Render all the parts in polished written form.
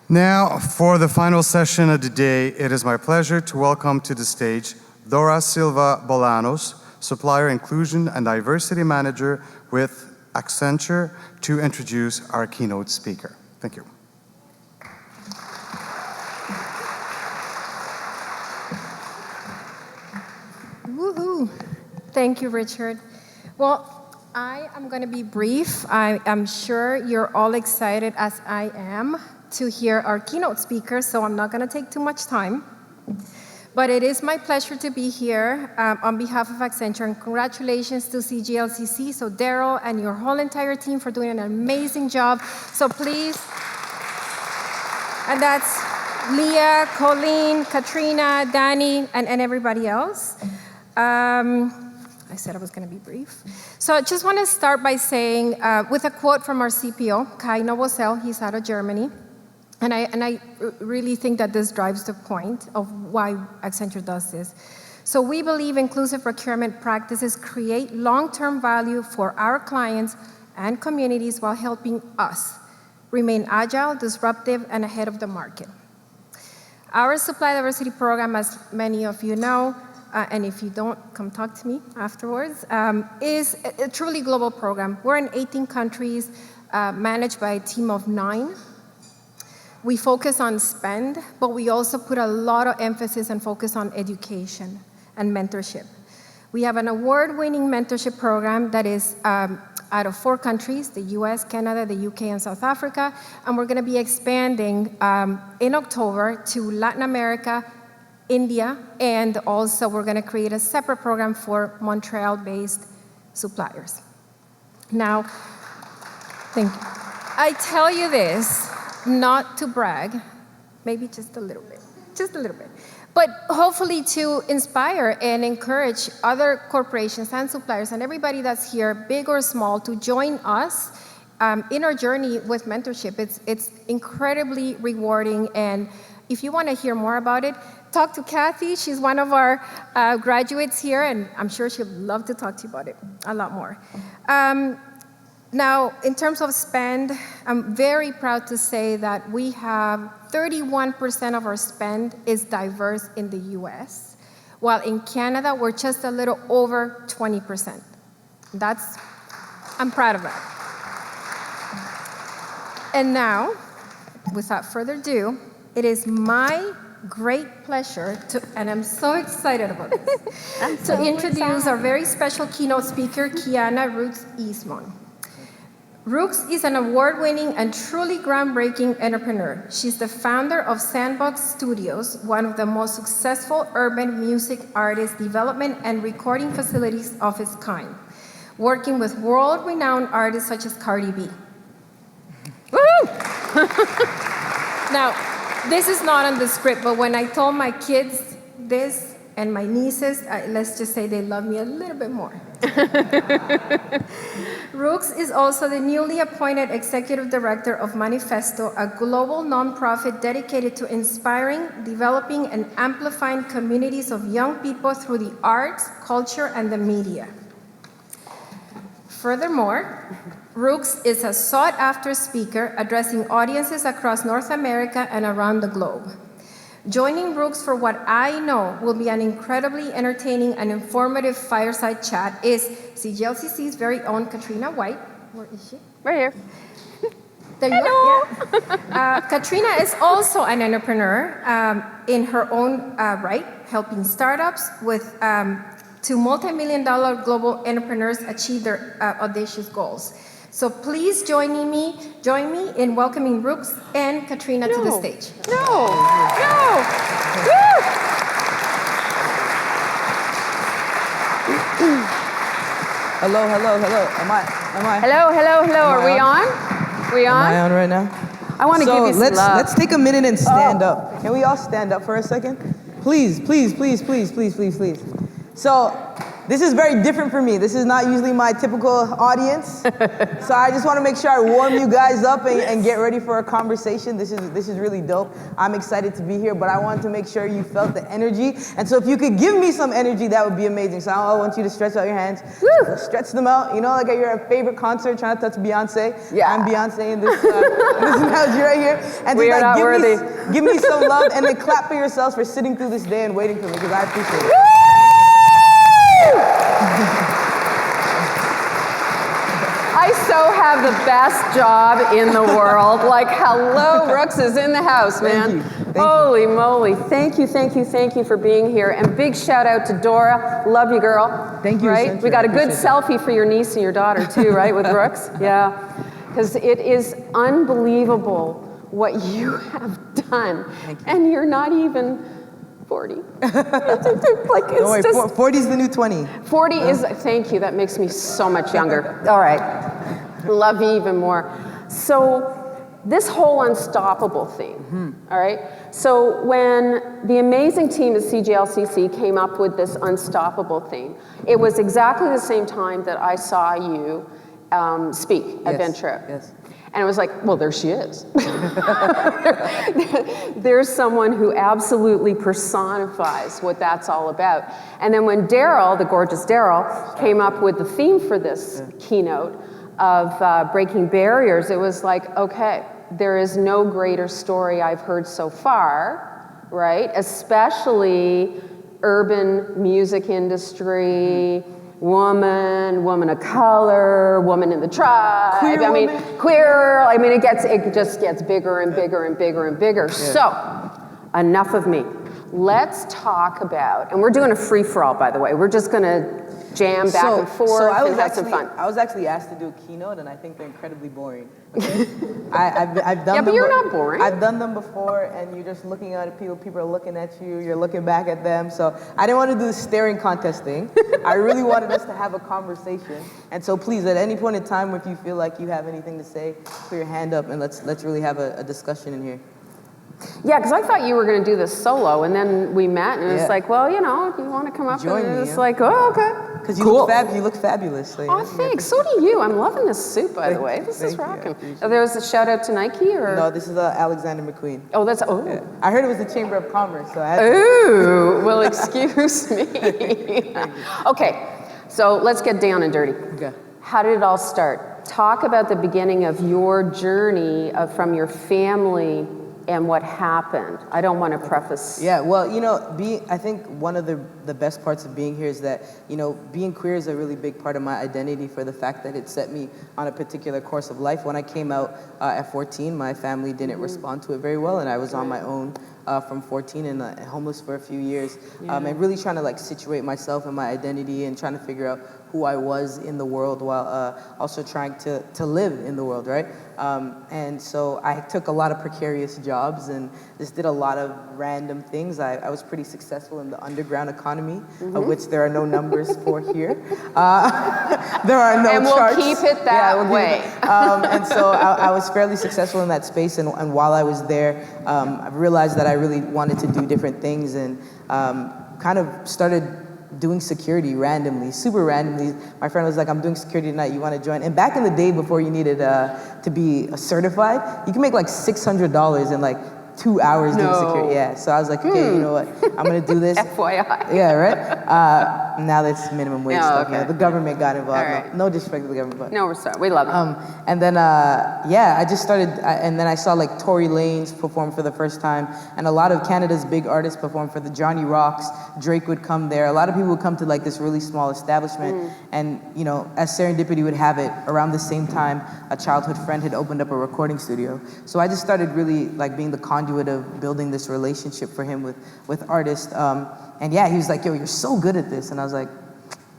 Now, for the final session of the day, it is my pleasure to welcome to the stage Dora Silva Bolanos, Supplier Inclusion and Diversity Manager with Accenture, to introduce our keynote speaker. Thank you. Woohoo! Thank you, Richard. Well, I am going to be brief. I am sure you're all excited, as I am, to hear our keynote speaker, so I'm not going to take too much time. But it is my pleasure to be here on behalf of Accenture, and congratulations to CGLCC, so Daryl and your whole entire team for doing an amazing job. So please, and that's Leah, Colleen, Katrina, Danny, and everybody else. I said I was going to be brief. So I just want to start by saying, with a quote from our CPO, Kai Novosel, he's out of Germany. And I really think that this drives the point of why Accenture does this. So we believe inclusive procurement practices create long-term value for our clients and communities while helping us remain agile, disruptive, and ahead of the market. Our supply diversity program, as many of you know, and if you don't, come talk to me afterwards, is a truly global program. We're in 18 countries, managed by a team of 9. We focus on spend, but we also put a lot of emphasis and focus on education and mentorship. We have an award-winning mentorship program that is out of 4 countries, the US, Canada, the UK, and South Africa, and we're going to be expanding in October to Latin America, India, and also we're going to create a separate program for Montreal-based suppliers. Now, thank you. I tell you this not to brag, maybe just a little bit, but hopefully to inspire and encourage other corporations and suppliers and everybody that's here, big or small, to join us in our journey with mentorship. It's incredibly rewarding, and if you want to hear more about it, talk to Kathy. She's one of our graduates here, and I'm sure she'd love to talk to you about it a lot more. Now, in terms of spend, I'm very proud to say that we have 31% of our spend is diverse in the US, while in Canada, we're just a little over 20%. I'm proud of that. And now, without further ado, it is my great pleasure and I'm so excited about this, to introduce our very special keynote speaker, Kiana rookz Eastmond. rookz is an award-winning and truly groundbreaking entrepreneur. She's the founder of SANDBOX Studios, one of the most successful urban music artist development and recording facilities of its kind, working with world-renowned artists such as Cardi B. Woo! Now, this is not on the script, but when I told my kids this, and my nieces, let's just say they love me a little bit more. rookz is also the newly appointed executive director of MANIFESTO, a global nonprofit dedicated to inspiring, developing, and amplifying communities of young people through the arts, culture, and the media. Furthermore, rookz is a sought-after speaker addressing audiences across North America and around the globe. Joining rookz for what I know will be an incredibly entertaining and informative fireside chat is CGLCC's very own Katrina White. Where is she? Right here. There you are. Yeah. Katrina is also an entrepreneur in her own right, helping startups with to multi-million-dollar global entrepreneurs achieve their audacious goals. So please join me in welcoming rookz and Katrina to the stage. No. Hello. Am I? Hello. Are we on? Am I on right now? I want to give you some love. Let's take a minute and stand up. Can we all stand up for a second? Please. So This is very different for me. This is not usually my typical audience. So I just want to make sure I warm you guys up and get ready for a conversation. This is really dope. I'm excited to be here, but I wanted to make sure you felt the energy. And so if you could give me some energy, that would be amazing. So I want you to stretch out your hands. Woo! Stretch them out. You know, like at your favorite concert, trying to touch Beyonce. Yeah. I'm Beyonce in this analogy right here. And We are not worthy. Give me some love, and then clap for yourselves for sitting through this day and waiting for me, because I appreciate it. I so have the best job in the world. Like, hello, Rookz is in the house, man. Thank Holy moly. Thank you for being here. And big shout out to Dora. Love you, girl. Thank you, Right? Century. We got a I good appreciate selfie for your niece and your daughter, too, right, with Rookz? Yeah. Because it is unbelievable what you have done. Thank you. And you're not even 40. Like, it's Don't worry, just 40 is the new 20. 40 is, thank you, that makes me so much younger. All right, love you even more. So this whole unstoppable theme, all right? So when the amazing team at CGLCC came up with this unstoppable theme, it was exactly the same time that I saw you speak at Venture. Yes. And it was like, well, there she is. There's someone who absolutely personifies what that's all about. And then when Daryl, the gorgeous Daryl, came up with the theme for this keynote of breaking barriers, it was like, okay, there is no greater story I've heard so far, right? Especially urban music industry, woman of color, woman in the tribe. Queer. I mean, it just gets bigger and bigger and bigger and bigger. Yeah. So, enough of me. Let's talk about, and we're doing a free-for-all, by the way. We're just gonna jam back and forth and have some fun. I was actually asked to do a keynote, and I think they're incredibly boring. Okay? I've done them. Yeah, but you're not boring. I've done them before, and you're just looking at people. People are looking at you. You're looking back at them. So I didn't want to do the staring contest thing. I really wanted us to have a conversation. And so please, at any point in time, if you feel like you have anything to say, put your hand up, and let's really have a discussion in here. Yeah, because I thought you were going to do this solo, and then we met, and it's like, well, you know, if you want to come up, Join and me, it's like, oh, okay. Because you look fabulous. So, Oh, thanks. So do you. I'm loving this suit, by the way. This is rocking. There was a shout out to Nike, or no? This is Alexander McQueen. Oh, that's Yeah. I heard it was the Chamber of Commerce, so I had Ooh, well, excuse me. Okay, so let's get down and dirty. Okay. How did it all start? Talk about the beginning of your journey from your family and what happened. I don't want to preface. Yeah, well, you know, I think one of the best parts of being here is that, you know, being queer is a really big part of my identity for the fact that it set me on a particular course of life. When I came out at 14, my family didn't respond to it very well, and I was on my own from 14 and homeless for a few years, and really trying to like situate myself and my identity and trying to figure out who I was in the world while also trying to live in the world, right? And so I took a lot of precarious jobs and just did a lot of random things. I was pretty successful in the underground economy, of which there are no numbers for here. There are no charts. And we'll keep it that way. And so I was fairly successful in that space, and while I was there, I realized that I really wanted to do different things, and kind of started doing security randomly, super randomly. My friend was like, I'm doing security tonight, you want to join? And back in the day before you needed to be certified, you can make like $600 in like 2 hours doing security. Yeah, so I was like, okay, you know what? I'm going to do this. FYI. Yeah, right? Now that's minimum wage stuff. okay. You know, the government got involved. Right. No disrespect to the government, but No, we're sorry. We love it. and then, I just started, and then I saw like Tory Lanez perform for the first time, and a lot of Canada's big artists perform for the Johnny Rocks. Drake would come there. A lot of people would come to like this really small establishment, and you know, as serendipity would have it, around the same time, a childhood friend had opened up a recording studio. So I just started really like being the conduit of building this relationship for him with artists. And yeah, he was like, yo, you're so good at this. And I was like,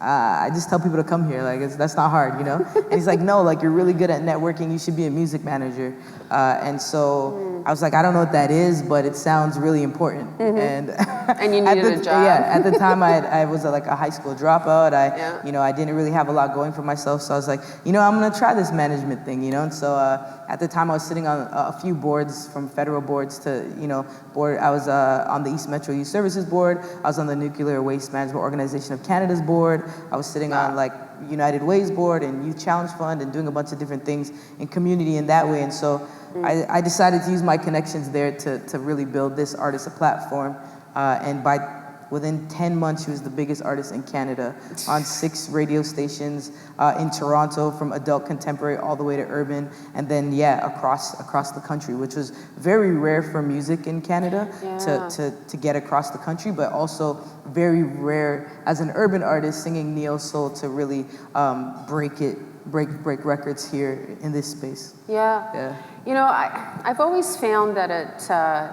I just tell people to come here. Like, that's not hard, you know? And he's like, no, like, you're really good at networking. You should be a music manager. And so I was like, I don't know what that is, but it sounds really important. And And you needed a job. Yeah, at the time I was like a high school dropout. Yeah. You know, I didn't really have a lot going for myself, so I was like, you know, I'm gonna try this management thing, you know. And so at the time I was sitting on a few boards, from federal boards to, you know, board. I was on the East Metro Youth Services Board. I was on the Nuclear Waste Management Organization of Canada's board. I was sitting on like United Way's board and Youth Challenge Fund and doing a bunch of different things in community in that way. And so I decided to use my connections there to really build this artist a platform. And within 10 months, she was the biggest artist in Canada on 6 radio stations in Toronto, from adult contemporary all the way to urban, and then across the country, which was very rare for music in Canada to get across the country, but also very rare as an urban artist singing neo soul to really break records here in this space. Yeah. You know, I've always found that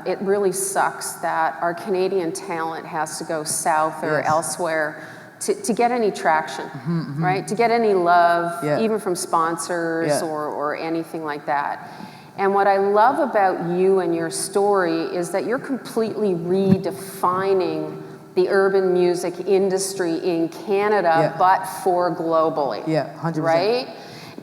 it really sucks that our Canadian talent has to go south or elsewhere to get any traction, right? To get any love, even from sponsors or anything like that. And what I love about you and your story is that you're completely redefining the urban music industry in Canada, but for globally. Yeah, 100%. Right?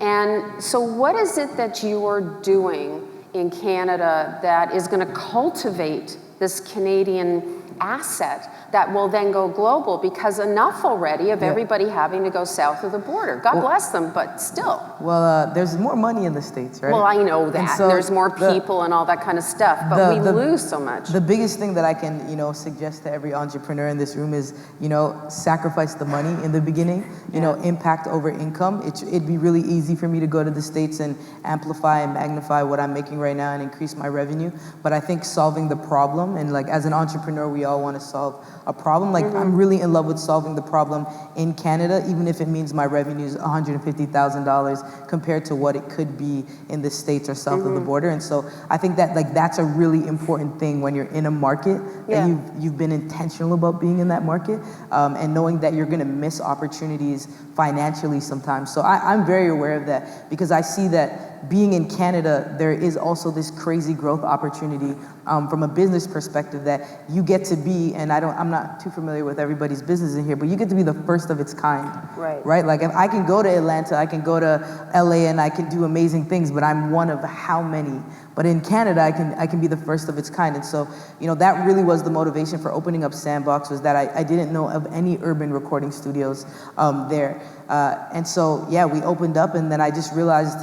And so what is it that you are doing in Canada that is going to cultivate this Canadian asset that will then go global? Because enough already of everybody having to go south of the border. God bless them, but still. Well, there's more money in the States, right? Well, I know that. And so there's more people and all that kind of stuff, but we lose so much. The biggest thing that I can, you know, suggest to every entrepreneur in this room is, you know, sacrifice the money in the beginning, you know, impact over income. It'd be really easy for me to go to the States and amplify and magnify what I'm making right now and increase my revenue. But I think solving the problem, and like as an entrepreneur, we all want to solve a problem. Like I'm really in love with solving the problem in Canada, even if it means my revenue is $150,000 compared to what it could be in the States or south of the border. And so I think that like that's a really important thing when you're in a market, that you've been intentional about being in that market, and knowing that you're gonna miss opportunities financially sometimes. So I'm very aware of that, because I see that being in Canada, there is also this crazy growth opportunity from a business perspective, that you get to be, and I'm not too familiar with everybody's business in here, but you get to be the first of its kind. Right? Like if I can go to Atlanta, I can go to LA, and I can do amazing things, but I'm one of how many? But in Canada, I can be the first of its kind. And so, you know, that really was the motivation for opening up SANDBOX, was that I didn't know of any urban recording studios there. And so, yeah, we opened up, and then I just realized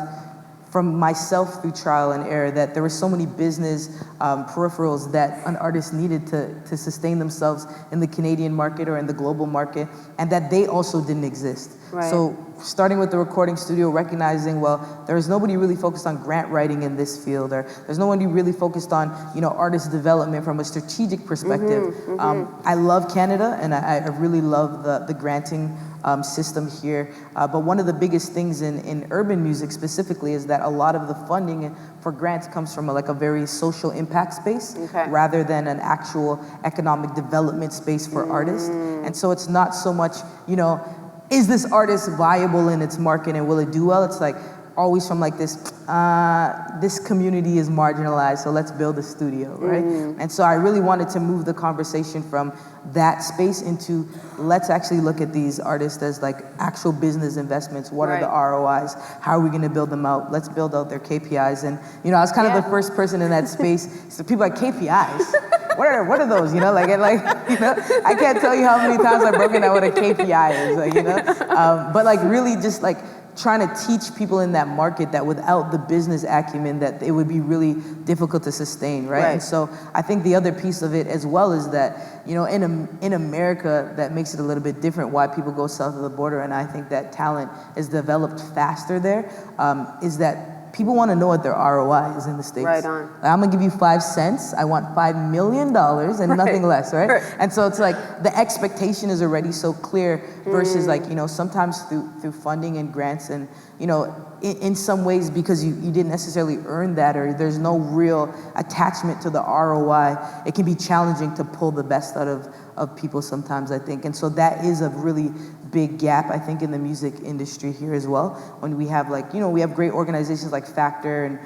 from myself through trial and error that there were so many business peripherals that an artist needed to sustain themselves in the Canadian market or in the global market, and that they also didn't exist. So starting with the recording studio, recognizing, well, there is nobody really focused on grant writing in this field, or there's nobody really focused on, you know, artist development from a strategic perspective. I love Canada, and I really love the granting system here. But one of the biggest things in urban music specifically is that a lot of the funding for grants comes from a very social impact space, rather than an actual economic development space for artists. And so it's not so much, you know, is this artist viable in its market and will it do well? It's like always from like this community is marginalized, so let's build a studio, right? And so I really wanted to move the conversation from that space into, let's actually look at these artists as like actual business investments. What are the ROIs? How are we gonna build them out? Let's build out their KPIs. And, you know, I was kind of the first person in that space. So people are like, KPIs? What are those? You know, like, you know, I can't tell you how many times I've broken down what a KPI is, like, you know? But like really just like trying to teach people in that market that without the business acumen, that it would be really difficult to sustain, right? And so I think the other piece of it as well is that, you know, in America, that makes it a little bit different why people go south of the border, and I think that talent is developed faster there, is that people want to know what their ROI is in the States. Right on. I'm gonna give you 5 cents. I want $5 million and nothing less, right? And so it's like the expectation is already so clear versus like, you know, sometimes through funding and grants, and, you know, in some ways because you didn't necessarily earn that, or there's no real attachment to the ROI, it can be challenging to pull the best out of of people sometimes, I think. And so that is a really big gap, I think, in the music industry here as well. When we have like, we have great organizations like Factor and,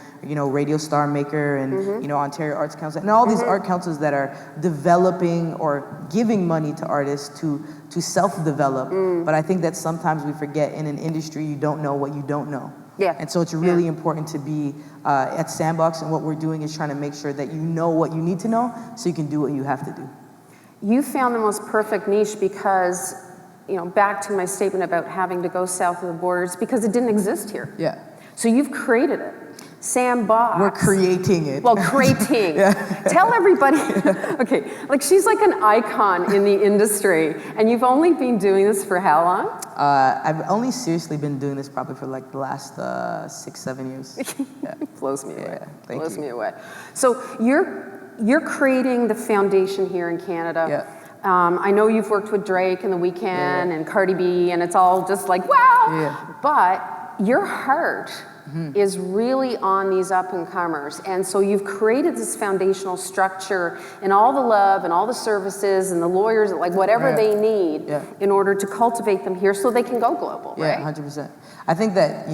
Radio Star Maker and, Ontario Arts Council and all these art councils that are developing or giving money to artists to self-develop. But I think that sometimes we forget in an industry, you don't know what you don't know. Yeah. And so it's really important to be at SANDBOX, and what we're doing is trying to make sure that you know what you need to know so you can do what you have to do. You found the most perfect niche because, back to my statement about having to go south of the borders, because it didn't exist here. Yeah. So you've created it. SANDBOX. We're creating it. Well, creating. Tell everybody. Okay, like she's like an icon in the industry, and you've only been doing this for how long? I've only seriously been doing this probably for like the last 6-7 years. Yeah. Blows me away. Thank Blows you. me away. So you're creating the foundation here in Canada. Yeah. I know you've worked with Drake and The Weeknd and Cardi B, and it's all just like, wow. Yeah. But your heart is really on these up-and-comers. And so you've created this foundational structure and all the love and all the services and the lawyers, like whatever they need in order to cultivate them here so they can go global, right? Yeah, 100%. I think that,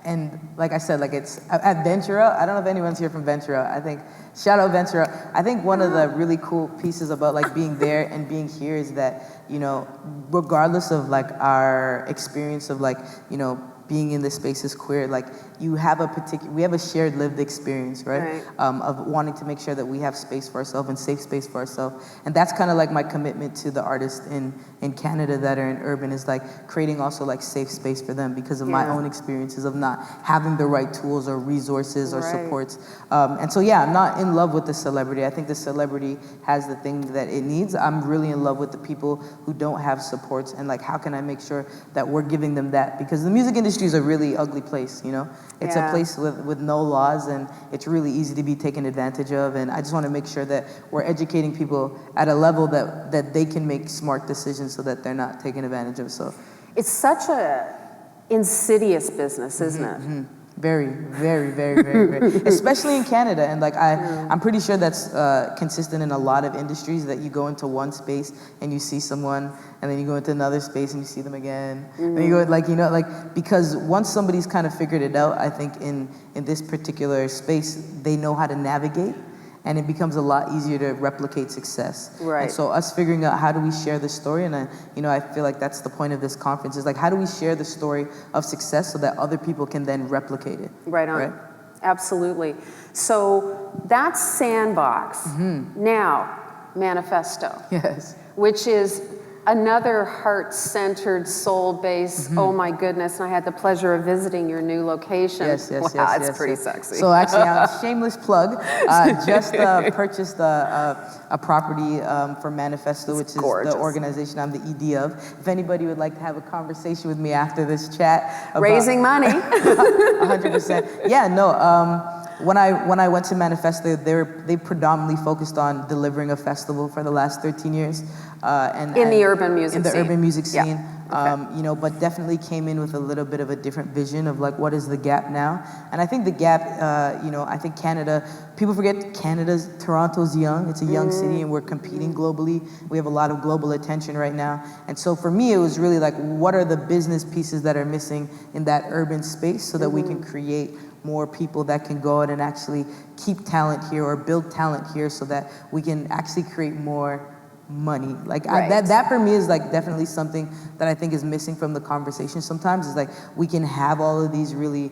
and like I said, like it's at Ventura, I don't know if anyone's here from Ventura. I think, shout out Ventura. I think one of the really cool pieces about like being there and being here is that, regardless of like our experience of like, being in this space as queer, like we have a shared lived experience, right? Of wanting to make sure that we have space for ourselves and safe space for ourselves. And that's kind of like my commitment to the artists in Canada that are in urban, is like creating also like safe space for them because of my own experiences of not having the right tools or resources or supports. And so, I'm not in love with the celebrity. I think the celebrity has the thing that it needs. I'm really in love with the people who don't have supports, and like, how can I make sure that we're giving them that? Because the music industry is a really ugly place, It's a place with no laws, and it's really easy to be taken advantage of. And I just want to make sure that we're educating people at a level that they can make smart decisions so that they're not taken advantage of. So it's such a insidious business, isn't it? Very, very, very, very, very. Especially in Canada. And like I'm pretty sure that's consistent in a lot of industries, that you go into one space and you see someone, and then you go into another space and you see them again. And you go because once somebody's kind of figured it out, I think in this particular space, they know how to navigate. And it becomes a lot easier to replicate success. Right. And so us figuring out how do we share the story, and I feel like that's the point of this conference, is like, how do we share the story of success so that other people can then replicate it? Right on. Right? Absolutely. So that's SANDBOX. Now, MANIFESTO. Yes. Which is another heart-centered, soul-based, oh my goodness, and I had the pleasure of visiting your new location. Yes. Wow, it's pretty sexy. So actually, shameless plug, just purchased a property for MANIFESTO, which is gorgeous. the organization I'm the ED of. If anybody would like to have a conversation with me after this chat. About Raising money. 100%. Yeah, no. When I went to MANIFESTO, they predominantly focused on delivering a festival for the last 13 years. In the urban music scene. Okay. But definitely came in with a little bit of a different vision of like, what is the gap now? And I think the gap, I think Canada, people forget Toronto's young. It's a young city, and we're competing globally. We have a lot of global attention right now. And so for me, it was really like, what are the business pieces that are missing in that urban space so that we can create more people that can go out and actually keep talent here or build talent here so that we can actually create more money. Like that for me is like definitely something that I think is missing from the conversation sometimes, is like we can have all of these really,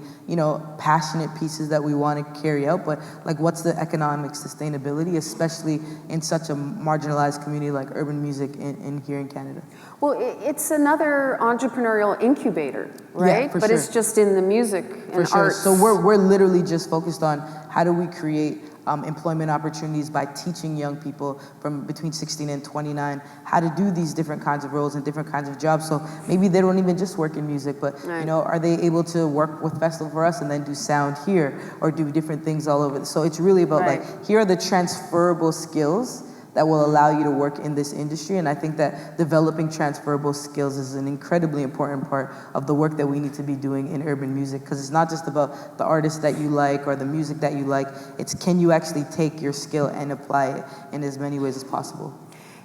passionate pieces that we want to carry out, but like what's the economic sustainability, especially in such a marginalized community like urban music in here in Canada? Well, it's another entrepreneurial incubator, right? Yeah, for but sure. it's just in the music and arts. So we're literally just focused on how do we create employment opportunities by teaching young people from between 16 and 29 how to do these different kinds of roles and different kinds of jobs. So maybe they don't even just work in music, but are they able to work with Festival for Us and then do sound here or do different things all over? So it's really about like, here are the transferable skills that will allow you to work in this industry. And I think that developing transferable skills is an incredibly important part of the work that we need to be doing in urban music, because it's not just about the artists that you like or the music that you like, it's can you actually take your skill and apply it in as many ways as possible.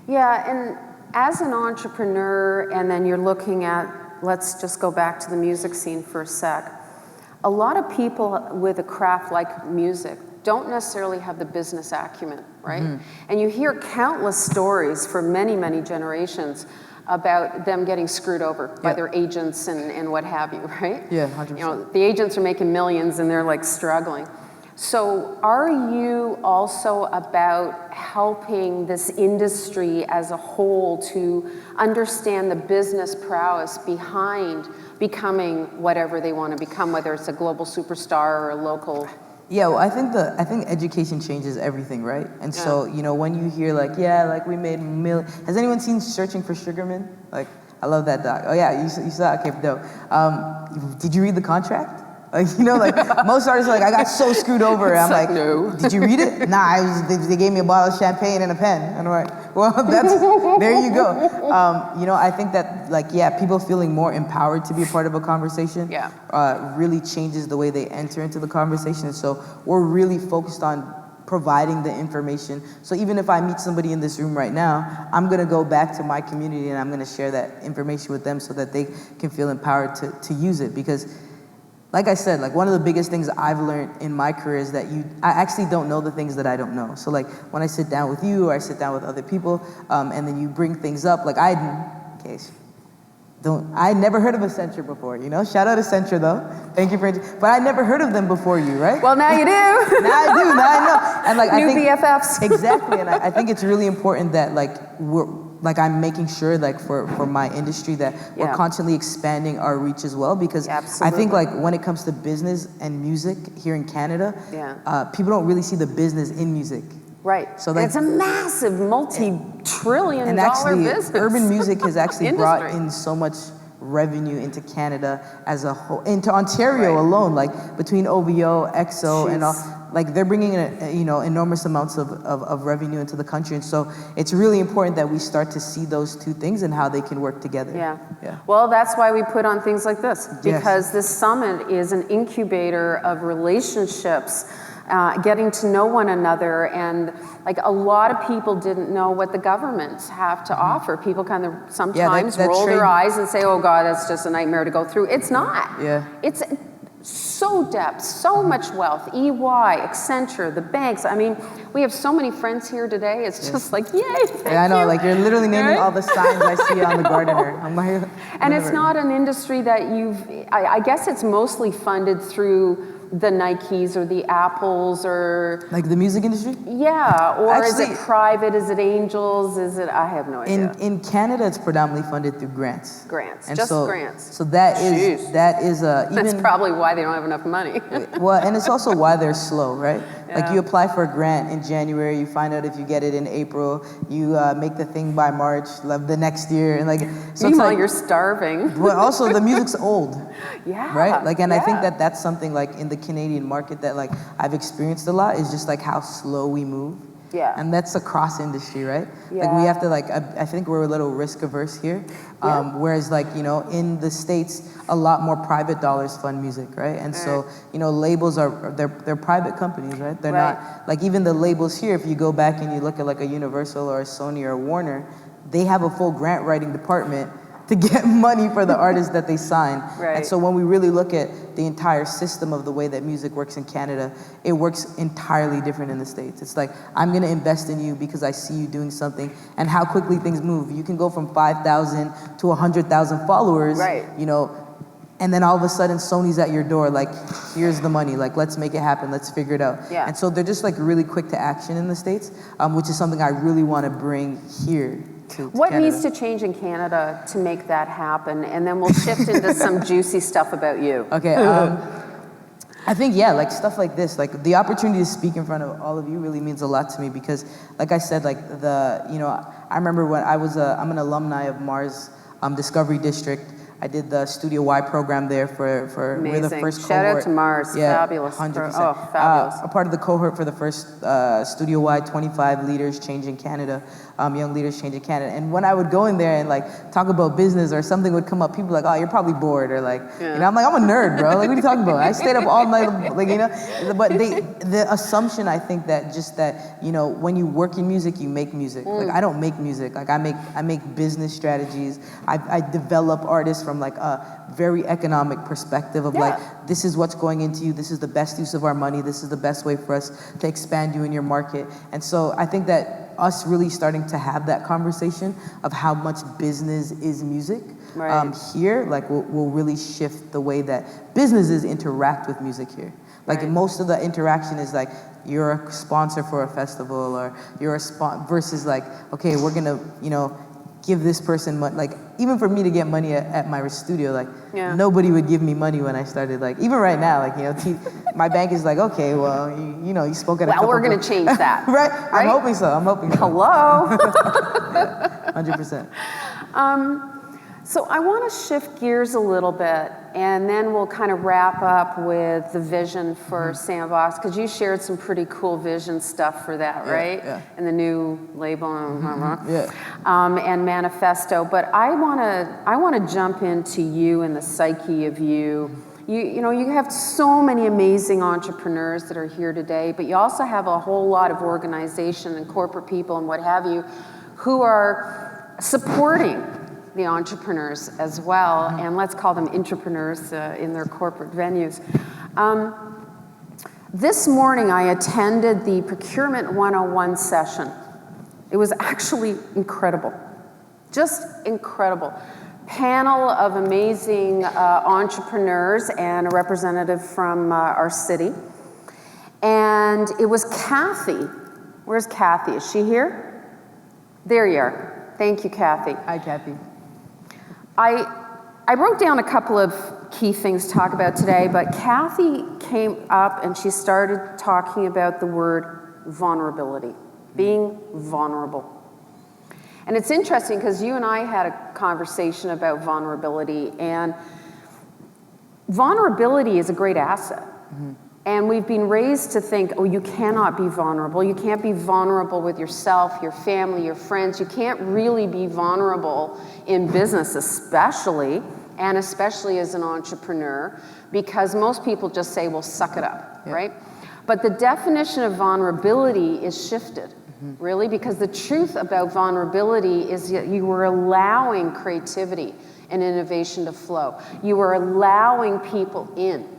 Yeah, and as an entrepreneur, and then you're looking at, let's just go back to the music scene for a sec. A lot of people with a craft like music don't necessarily have the business acumen, right? And you hear countless stories for many, many generations about them getting screwed over by their agents and what have you, right? Yeah, 100%. You know, the agents are making millions and they're like struggling. So are you also about helping this industry as a whole to understand the business prowess behind becoming whatever they want to become, whether it's a global superstar or a local? Yeah, well, I think education changes everything, right? And so, you know, when you hear like, we made has anyone seen Searching for Sugarman? Like, I love that doc. Oh yeah, you saw it? Okay, dope. Did you read the contract? Like, you know, like most artists are like, I got so screwed over. And I'm like, no. Did you read it? Nah, they gave me a bottle of champagne and a pen. And I'm like, well, there you go. You know, I think that like, people feeling more empowered to be a part of a conversation really changes the way they enter into the conversation. And so we're really focused on providing the information. So even if I meet somebody in this room right now, I'm gonna go back to my community and I'm gonna share that information with them so that they can feel empowered to use it. Because like I said, like one of the biggest things I've learned in my career is that I actually don't know the things that I don't know. So like when I sit down with you or I sit down with other people, and then you bring things up, like I never heard of Accenture before, you know? Shout out Accenture though. Thank you for, but I never heard of them before you, right? Well, now you do. Now I do, now I know. And like, New I think, BFFs. Exactly, and I think it's really important that I'm making sure like for my industry that we're constantly expanding our reach as well, because I think like when it comes to business and music here in Canada, people don't really see the business in music. Right. So like, it's a massive multi-trillion and dollar actually, business. urban music has actually brought in so much revenue into Canada as a whole, into Ontario alone, like between OVO, EXO, and all. Like they're bringing in, enormous amounts of revenue into the country. And so it's really important that we start to see those two things and how they can work together. Yeah. Well, that's why we put on things like this, because this summit is an incubator of relationships, getting to know one another. And like a lot of people didn't know what the governments have to offer. People kind of sometimes roll their eyes and say, oh God, that's just a nightmare to go through. It's not. It's so depth, so much wealth, EY, Accenture, the banks. I mean, we have so many friends here today. It's just like, yay, thank I know, you. like you're literally naming all the signs I see on the Gardener. I'm like, and it's not an industry that I guess it's mostly funded through the Nikes or the Apples or... Like the music industry? Yeah, or Actually, is it private? Is it angels? Is it... I have no idea. In Canada, it's predominantly funded through grants. Grants, and just so, grants. So that is even... That's probably why they don't have enough money. Well, and it's also why they're slow, right? Like you apply for a grant in January, you find out if you get it in April, you make the thing by March, the next year, and like... So meanwhile, like, you're starving. But also the music's old. Right? Like, and I think that that's something like in the Canadian market that like I've experienced a lot is just like how slow we move. And that's across industry, right? Like we have to like, I think we're a little risk averse here. Whereas like, in the States, a lot more private dollars fund music, right? And so, labels they're private companies, right? They're not, like even the labels here, if you go back and you look at like a Universal or a Sony or a Warner, they have a full grant writing department to get money for the artists that they sign. And so when we really look at the entire system of the way that music works in Canada, it works entirely different in the States. It's like, I'm gonna invest in you because I see you doing something and how quickly things move. You can go from 5,000 to 100,000 followers, and then all of a sudden Sony's at your door, like, here's the money, like, let's make it happen, let's figure it out. And so they're just like really quick to action in the States, which is something I really wanna bring here. What needs to change in Canada to make that happen? And then we'll shift into some juicy stuff about you. Okay, I think, like stuff like this, like the opportunity to speak in front of all of you really means a lot to me because, like I said, like I remember when I'm an alumni of Mars Discovery District. I did the Studio Y program there for we're the Amazing. first Shout cohort. out to Mars. Yeah, Fabulous. 100%. Oh, fabulous. A part of the cohort for the first Studio Y 25 leaders changing Canada, young leaders changing Canada. And when I would go in there and like talk about business or something would come up, people were like, oh, you're probably bored, or like, you know, I'm like, I'm a nerd, bro. Like, what are you talking about? I stayed up all night, like, you know. But the assumption, I think, that just that, you know, when you work in music, you make music. Like, I don't make music. Like, I make business strategies. I develop artists from like a very economic perspective of like, this is what's going into you. This is the best use of our money. This is the best way for us to expand you in your market. And so I think that us really starting to have that conversation of how much business is music here, like will really shift the way that businesses interact with music here. Like most of the interaction is like, you're a sponsor for a festival, or you're a versus like, okay, we're gonna, you know, give this person money. Like, even for me to get money at my studio, like, nobody would give me money when I started. Like, even right now, like, you know, my bank is like, okay, well, you know, you spoke at a couple. Well, we're going to change that. right? I'm hoping so. I'm hoping so. Hello. 100%. So I want to shift gears a little bit, and then we'll kind of wrap up with the vision for SANDBOX, because you shared some pretty cool vision stuff for that, right? Yeah. And the new label, and MANIFESTO. But I want to jump into you and the psyche of you. You know, you have so many amazing entrepreneurs that are here today, but you also have a whole lot of organization and corporate people and what have you who are supporting the entrepreneurs as well, and let's call them intrapreneurs in their corporate venues. This morning I attended the Procurement 101 session. It was actually incredible, just incredible. Panel of amazing entrepreneurs and a representative from our city. And it was Kathy. Where's Kathy? Is she here? There you are. Thank you, Kathy. Hi, Kathy. I wrote down a couple of key things to talk about today, but Kathy came up and she started talking about the word vulnerability, being vulnerable. And it's interesting because you and I had a conversation about vulnerability, and vulnerability is a great asset. And we've been raised to think, oh, you cannot be vulnerable. You can't be vulnerable with yourself, your family, your friends. You can't really be vulnerable in business, especially as an entrepreneur, because most people just say, well, suck it up, right? But the definition of vulnerability is shifted, really, because the truth about vulnerability is that you are allowing creativity and innovation to flow. You are allowing people in.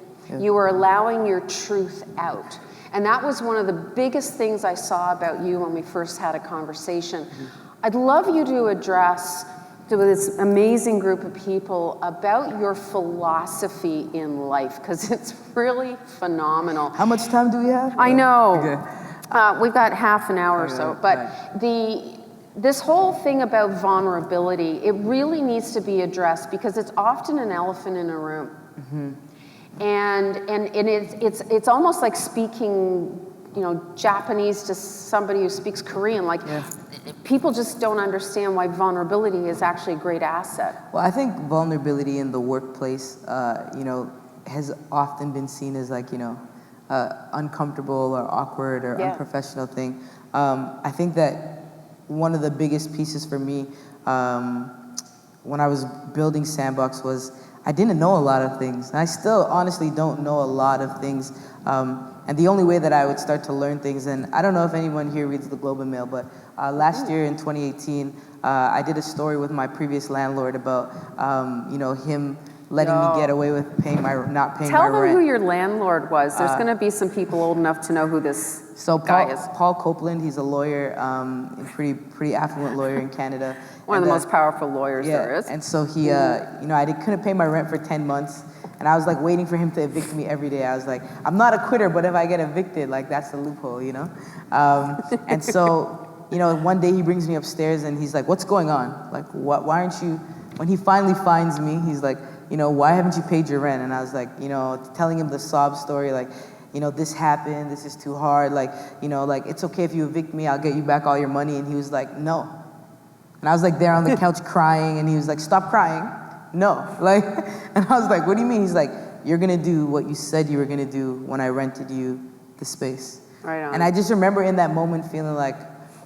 You are allowing your truth out. And that was one of the biggest things I saw about you when we first had a conversation. I'd love you to address to this amazing group of people about your philosophy in life, because it's really phenomenal. How much time do we have? I know. Okay. We've got half an hour or so, but this whole thing about vulnerability, it really needs to be addressed because it's often an elephant in a room. And it's almost like speaking, you know, Japanese to somebody who speaks Korean. Like, people just don't understand why vulnerability is actually a great asset. Well, I think vulnerability in the workplace, you know, has often been seen as like, you know, uncomfortable or awkward or unprofessional thing. I think that one of the biggest pieces for me when I was building SANDBOX was I didn't know a lot of things. And I still honestly don't know a lot of things. And the only way that I would start to learn things, and I don't know if anyone here reads the Globe and Mail, but last year in 2018, I did a story with my previous landlord about, you know, him letting me get away with not paying my rent. Tell them who your landlord was. There's going to be some people old enough to know who this guy is. Paul Copeland, he's a lawyer, a pretty affluent lawyer in Canada. One of the most powerful lawyers there is. And so he, you know, I couldn't pay my rent for 10 months. And I was like waiting for him to evict me every day. I was like, I'm not a quitter, but if I get evicted, like that's the loophole, you know? And so, you know, one day he brings me upstairs and he's like, what's going on? Like, why aren't you, when he finally finds me, he's like, you know, why haven't you paid your rent? And I was like, you know, telling him the sob story, like, you know, this happened, this is too hard. Like, you know, like, it's okay if you evict me, I'll get you back all your money. And he was like, no. And I was like there on the couch crying, and he was like, stop crying. no. Like, and I was like, what do you mean? He's like, you're gonna do what you said you were gonna do when I rented you the space. Right on. And I just remember in that moment feeling like,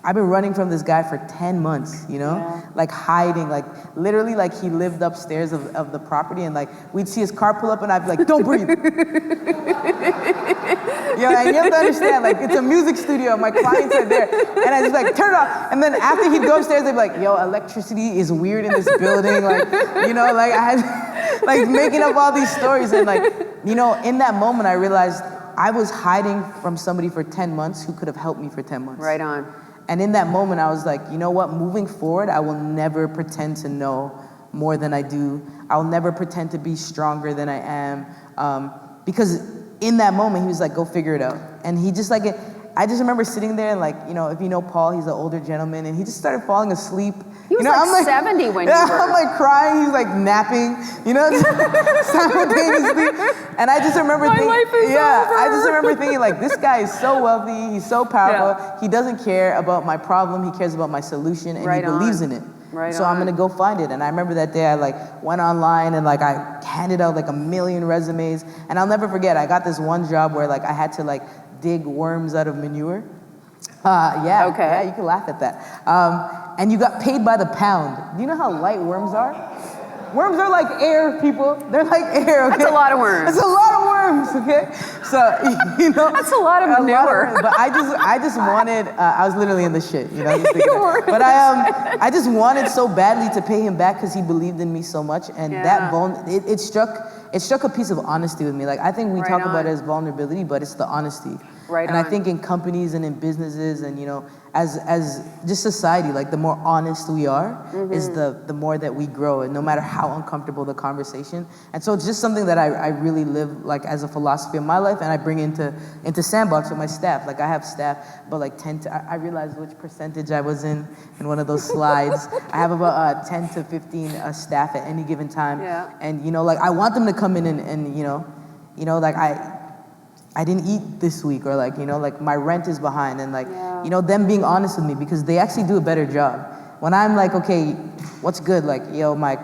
I've been running from this guy for 10 months, you know? Yeah. Like hiding, like literally like he lived upstairs of the property and like we'd see his car pull up and I'd be like, don't breathe. And you have to understand, like it's a music studio, my clients are there. And I just like, turn it off. And then after he'd go upstairs, they'd be like, yo, electricity is weird in this building. Like, you know, like I had like making up all these stories. And like, you know, in that moment I realized I was hiding from somebody for 10 months who could have helped me for 10 months. Right on. And in that moment, I was like, you know what? Moving forward, I will never pretend to know more than I do. I'll never pretend to be stronger than I am. Because in that moment, he was like, go figure it out. And he just like, I just remember sitting there and like, you know, if you know Paul, he's an older gentleman, and he just started falling asleep. He was you know, like I'm like 70 when yeah, you were. I'm like crying, he's like napping, you know, simultaneously. And I just remember My thinking, life is over. I just remember thinking like, this guy is so wealthy, he's so powerful, Yeah. he doesn't care about my problem, he cares about my solution, and Right he believes on. in it. Right so I'm on. gonna go find it. And I remember that day I like went online and like I handed out like 1 million resumes. And I'll never forget, I got this one job where like I had to like dig worms out of manure. Yeah, Okay. yeah, you can laugh at that. And you got paid by the pound. Do you know how light worms are? Worms are like air, people. They're like air, okay? That's a lot of worms. That's a lot of worms, okay? So, you know. That's a lot of manure. But I just wanted, I was literally in the shit, you know? Just thinking You that. were. But I just wanted so badly to pay him back because he believed in me so much. And that it struck a piece of honesty with me. Like, I think we talk about it as vulnerability, but it's the honesty. Right and on. I think in companies and in businesses and, you know, as just society, like the more honest we are is the more that we grow, and no matter how uncomfortable the conversation. And so it's just something that I really live like as a philosophy of my life, and I bring into SANDBOX with my staff. Like I have staff, but like I realized which percentage I was in one of those slides. I have about 10 to 15 staff at any given time. Yeah. And, you know, like I want them to come in and you know, like I didn't eat this week, or like, you know, like my rent is behind, and like, you know, them being honest with me because they actually do a better job. When I'm like, okay, what's good? Like, yo, my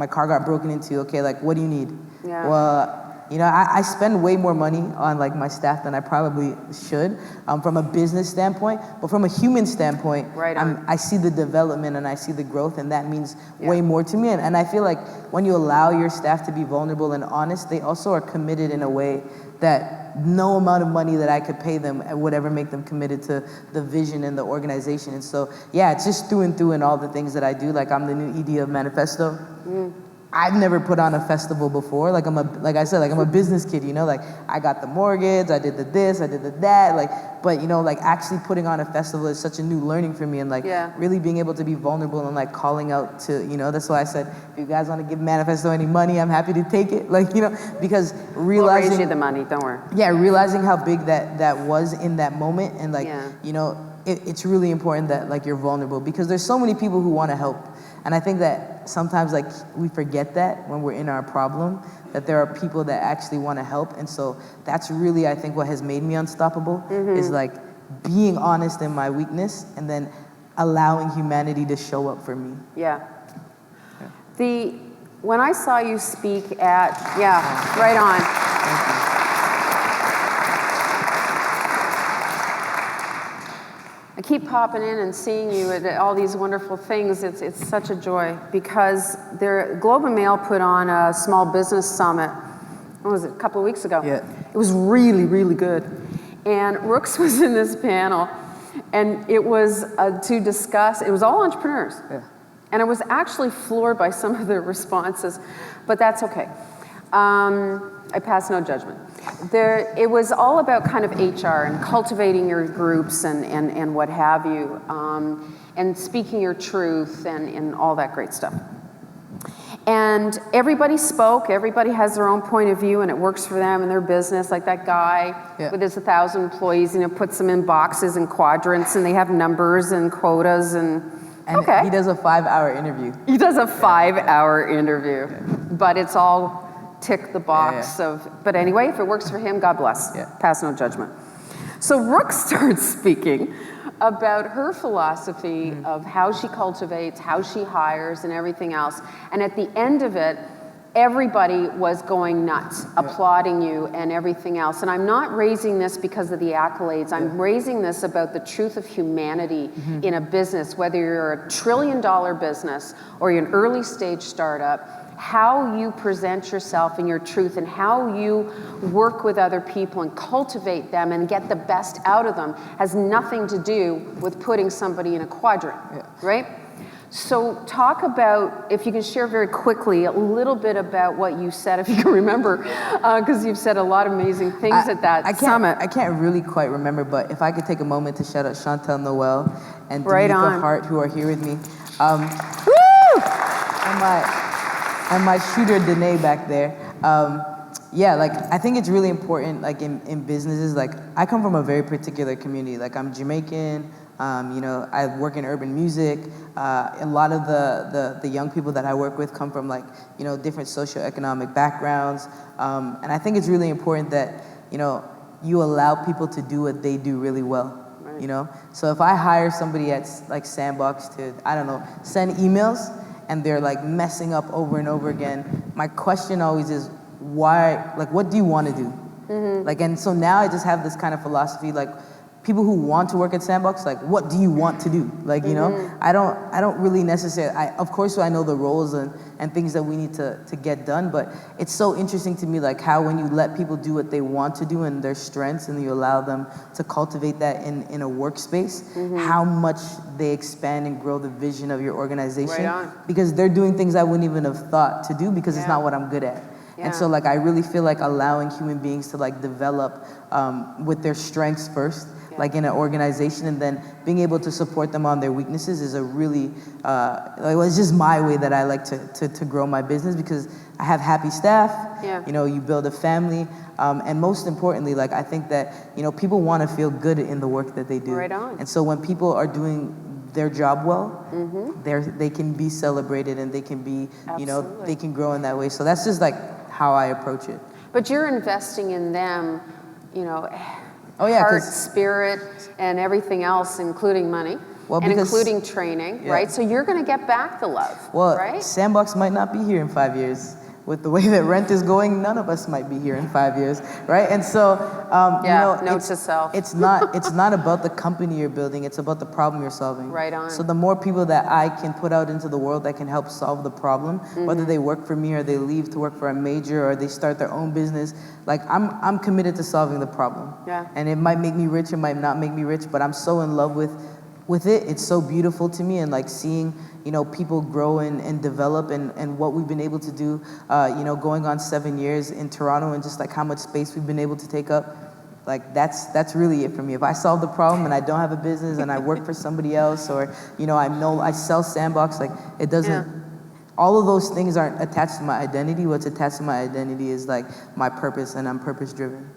car got broken into. Okay, like, what do you need? Yeah. Well, you know, I spend way more money on like my staff than I probably should from a business standpoint, but from a human standpoint, Right on. I see the development and I see the growth, and that means way more to me. And I feel like when you allow your staff to be vulnerable and honest, they also are committed in a way that no amount of money that I could pay them would ever make them committed to the vision and the organization. And so, yeah, it's just through and through in all the things that I do. Like I'm the new ED of MANIFESTO. I've never put on a festival before. Like I'm a business kid, you know, like I got the mortgage, I did the this, I did the that, like, but you know, like actually putting on a festival is such a new learning for me, and like really being able to be vulnerable and like calling out to, you know, that's why I said, if you guys want to give MANIFESTO any money, I'm happy to take it. Like, you know, because realizing. We'll raise you the money, don't worry. Yeah, realizing how big that was in that moment, and like, you know, it's really important that like you're vulnerable, because there's so many people who want to help. And I think that sometimes like we forget that when we're in our problem, that there are people that actually want to help. And so that's really, I think, what has made me unstoppable is like being honest in my weakness and then allowing humanity to show up for me. Yeah. When I saw you speak at, right on. Thank you. I keep popping in and seeing you at all these wonderful things. It's such a joy, because Globe and Mail put on a small business summit, what was it, a couple of weeks ago? Yeah. It was really, really good. And rookz was in this panel, and it was to discuss, it was all entrepreneurs. Yeah. And I was actually floored by some of the responses, but that's okay. I pass no judgment. It was all about kind of HR and cultivating your groups and what have you, and speaking your truth and all that great stuff. And everybody spoke, everybody has their own point of view, and it works for them and their business. Like that guy with his 1,000 employees, you know, puts them in boxes and quadrants, and they have numbers and quotas and okay. He does a 5-hour interview. He does a 5-hour interview, but it's all tick the box of, but anyway, if it works for him, God bless. Pass no judgment. So rookz starts speaking about her philosophy of how she cultivates, how she hires, and everything else. And at the end of it, everybody was going nuts, applauding you and everything else. And I'm not raising this because of the accolades. I'm raising this about the truth of humanity in a business, whether you're a $1 trillion business or you're an early stage startup. How you present yourself and your truth and how you work with other people and cultivate them and get the best out of them has nothing to do with putting somebody in a quadrant, right? So talk about, if you can share very quickly, a little bit about what you said, if you can remember, because you've said a lot of amazing things at that summit. I can't really quite remember, but if I could take a moment to shout out Chantal Noel and Right Danica on. Hart, who are here with me. And my shooter, Danae, back there. Yeah, like, I think it's really important, like, in businesses. Like, I come from a very particular community. Like, I'm Jamaican, you know, I work in urban music. A lot of the young people that I work with come from, like, you know, different socioeconomic backgrounds. And I think it's really important that, you know, you allow people to do what they do really well, you know? So if I hire somebody at, like, SANDBOX to, I don't know, send emails, and they're like messing up over and over again, my question always is, why, like, what do you want to do? Like, and so now I just have this kind of philosophy, like, people who want to work at SANDBOX, like, what do you want to do? Like, you know, I don't really necessarily, of course I know the roles and things that we need to get done, but it's so interesting to me, like, how when you let people do what they want to do and their strengths and you allow them to cultivate that in a workspace, how much they expand and grow the vision of your organization. Right on. Because they're doing things I wouldn't even have thought to do because it's not what I'm good at. And so, like, I really feel like allowing human beings to, like, develop with their strengths first, like in an organization, and then being able to support them on their weaknesses is a really, like, it's just my way that I like to grow my business, because I have happy staff, you know, you build a family, and most importantly, like, I think that, you know, people want to feel good in the work that they do. Right on. And so when people are doing their job well, they can be celebrated and they can be, you know, they can grow in that way. So that's just, like, how I approach it. But you're investing in them, you know, Oh yeah, heart, spirit, and everything else, including money, and including training, right? So you're going to get back the love, right? SANDBOX might not be here in 5 years. With the way that rent is going, none of us might be here in 5 years, right? And so, you know, note to self. It's not about the company you're building, it's about the problem you're solving. Right on. So the more people that I can put out into the world that can help solve the problem, whether they work for me or they leave to work for a major or they start their own business, like, I'm committed to solving the problem. And it might make me rich, it might not make me rich, but I'm so in love with it. It's so beautiful to me, and, like, seeing, you know, people grow and develop, and what we've been able to do, you know, going on 7 years in Toronto, and just, like, how much space we've been able to take up. Like, that's really it for me. If I solve the problem and I don't have a business and I work for somebody else, or, you know I sell SANDBOX, like, it doesn't, all of those things aren't attached to my identity. What's attached to my identity is, like, my purpose, and I'm purpose driven.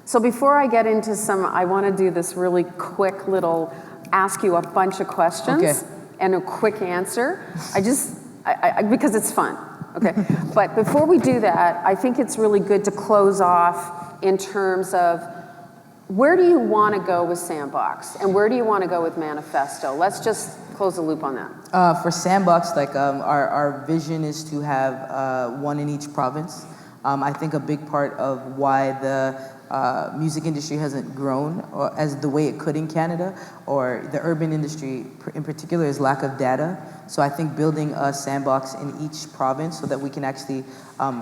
So before I get into I want to do this really quick little, ask you a bunch of questions and a quick answer. Because it's fun, okay? But before we do that, I think it's really good to close off in terms of, where do you want to go with SANDBOX, and where do you want to go with Manifesto? Let's just close the loop on that. For SANDBOX, like, our vision is to have one in each province. I think a big part of why the music industry hasn't grown as the way it could in Canada, or the urban industry in particular, is lack of data. So I think building a SANDBOX in each province so that we can actually,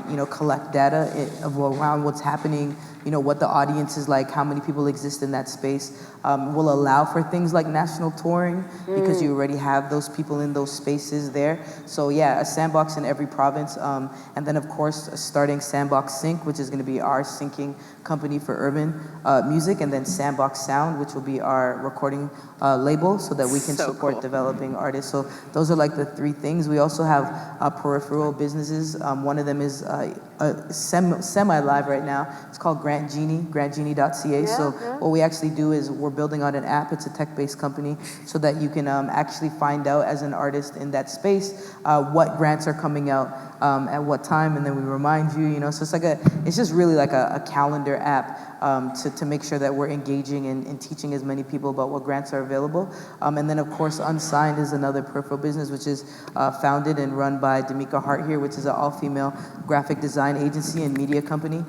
you know, collect data around what's happening, you know, what the audience is like, how many people exist in that space, will allow for things like national touring, because you already have those people in those spaces there. So yeah, a SANDBOX in every province, and then of course starting SANDBOX Sync, which is going to be our syncing company for urban music, and then SANDBOX Sound, which will be our recording label, so that we can support developing artists. So those are, like, the three things. We also have peripheral businesses. One of them is semi-live right now. It's called grantgenie.ca. So what we actually do is we're building out an app. It's a tech-based company, so that you can actually find out as an artist in that space what grants are coming out at what time, and then we remind you, you know. So it's just really like a calendar app to make sure that we're engaging and teaching as many people about what grants are available. And then, of course, Unsigned is another peripheral business, which is founded and run by D'Amica Hart here, which is an all-female graphic design agency and media company,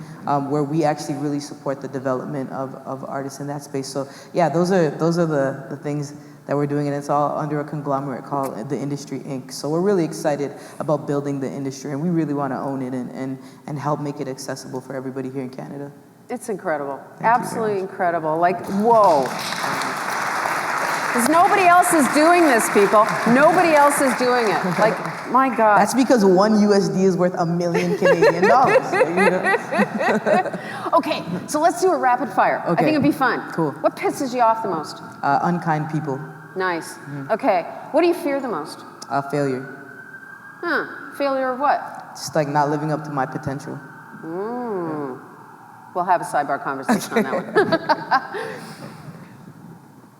where we actually really support the development of artists in that space. So yeah, those are the things that we're doing, and it's all under a conglomerate called the Industry Inc. So we're really excited about building the industry, and we really want to own it and help make it accessible for everybody here in Canada. It's incredible. Thank you Absolutely very much. incredible. Like, whoa. Because nobody else is doing this, people. Nobody else is doing it. Like, my God. That's because one USD is worth $1 million Canadian dollars. So, you know. Okay, so let's do a rapid fire. I Okay. think it'd be fun. Cool. What pisses you off the most? Unkind people. Nice. Okay, what do you fear the most? Failure. Failure of what? Just like not living up to my potential. We'll have a sidebar conversation on that one.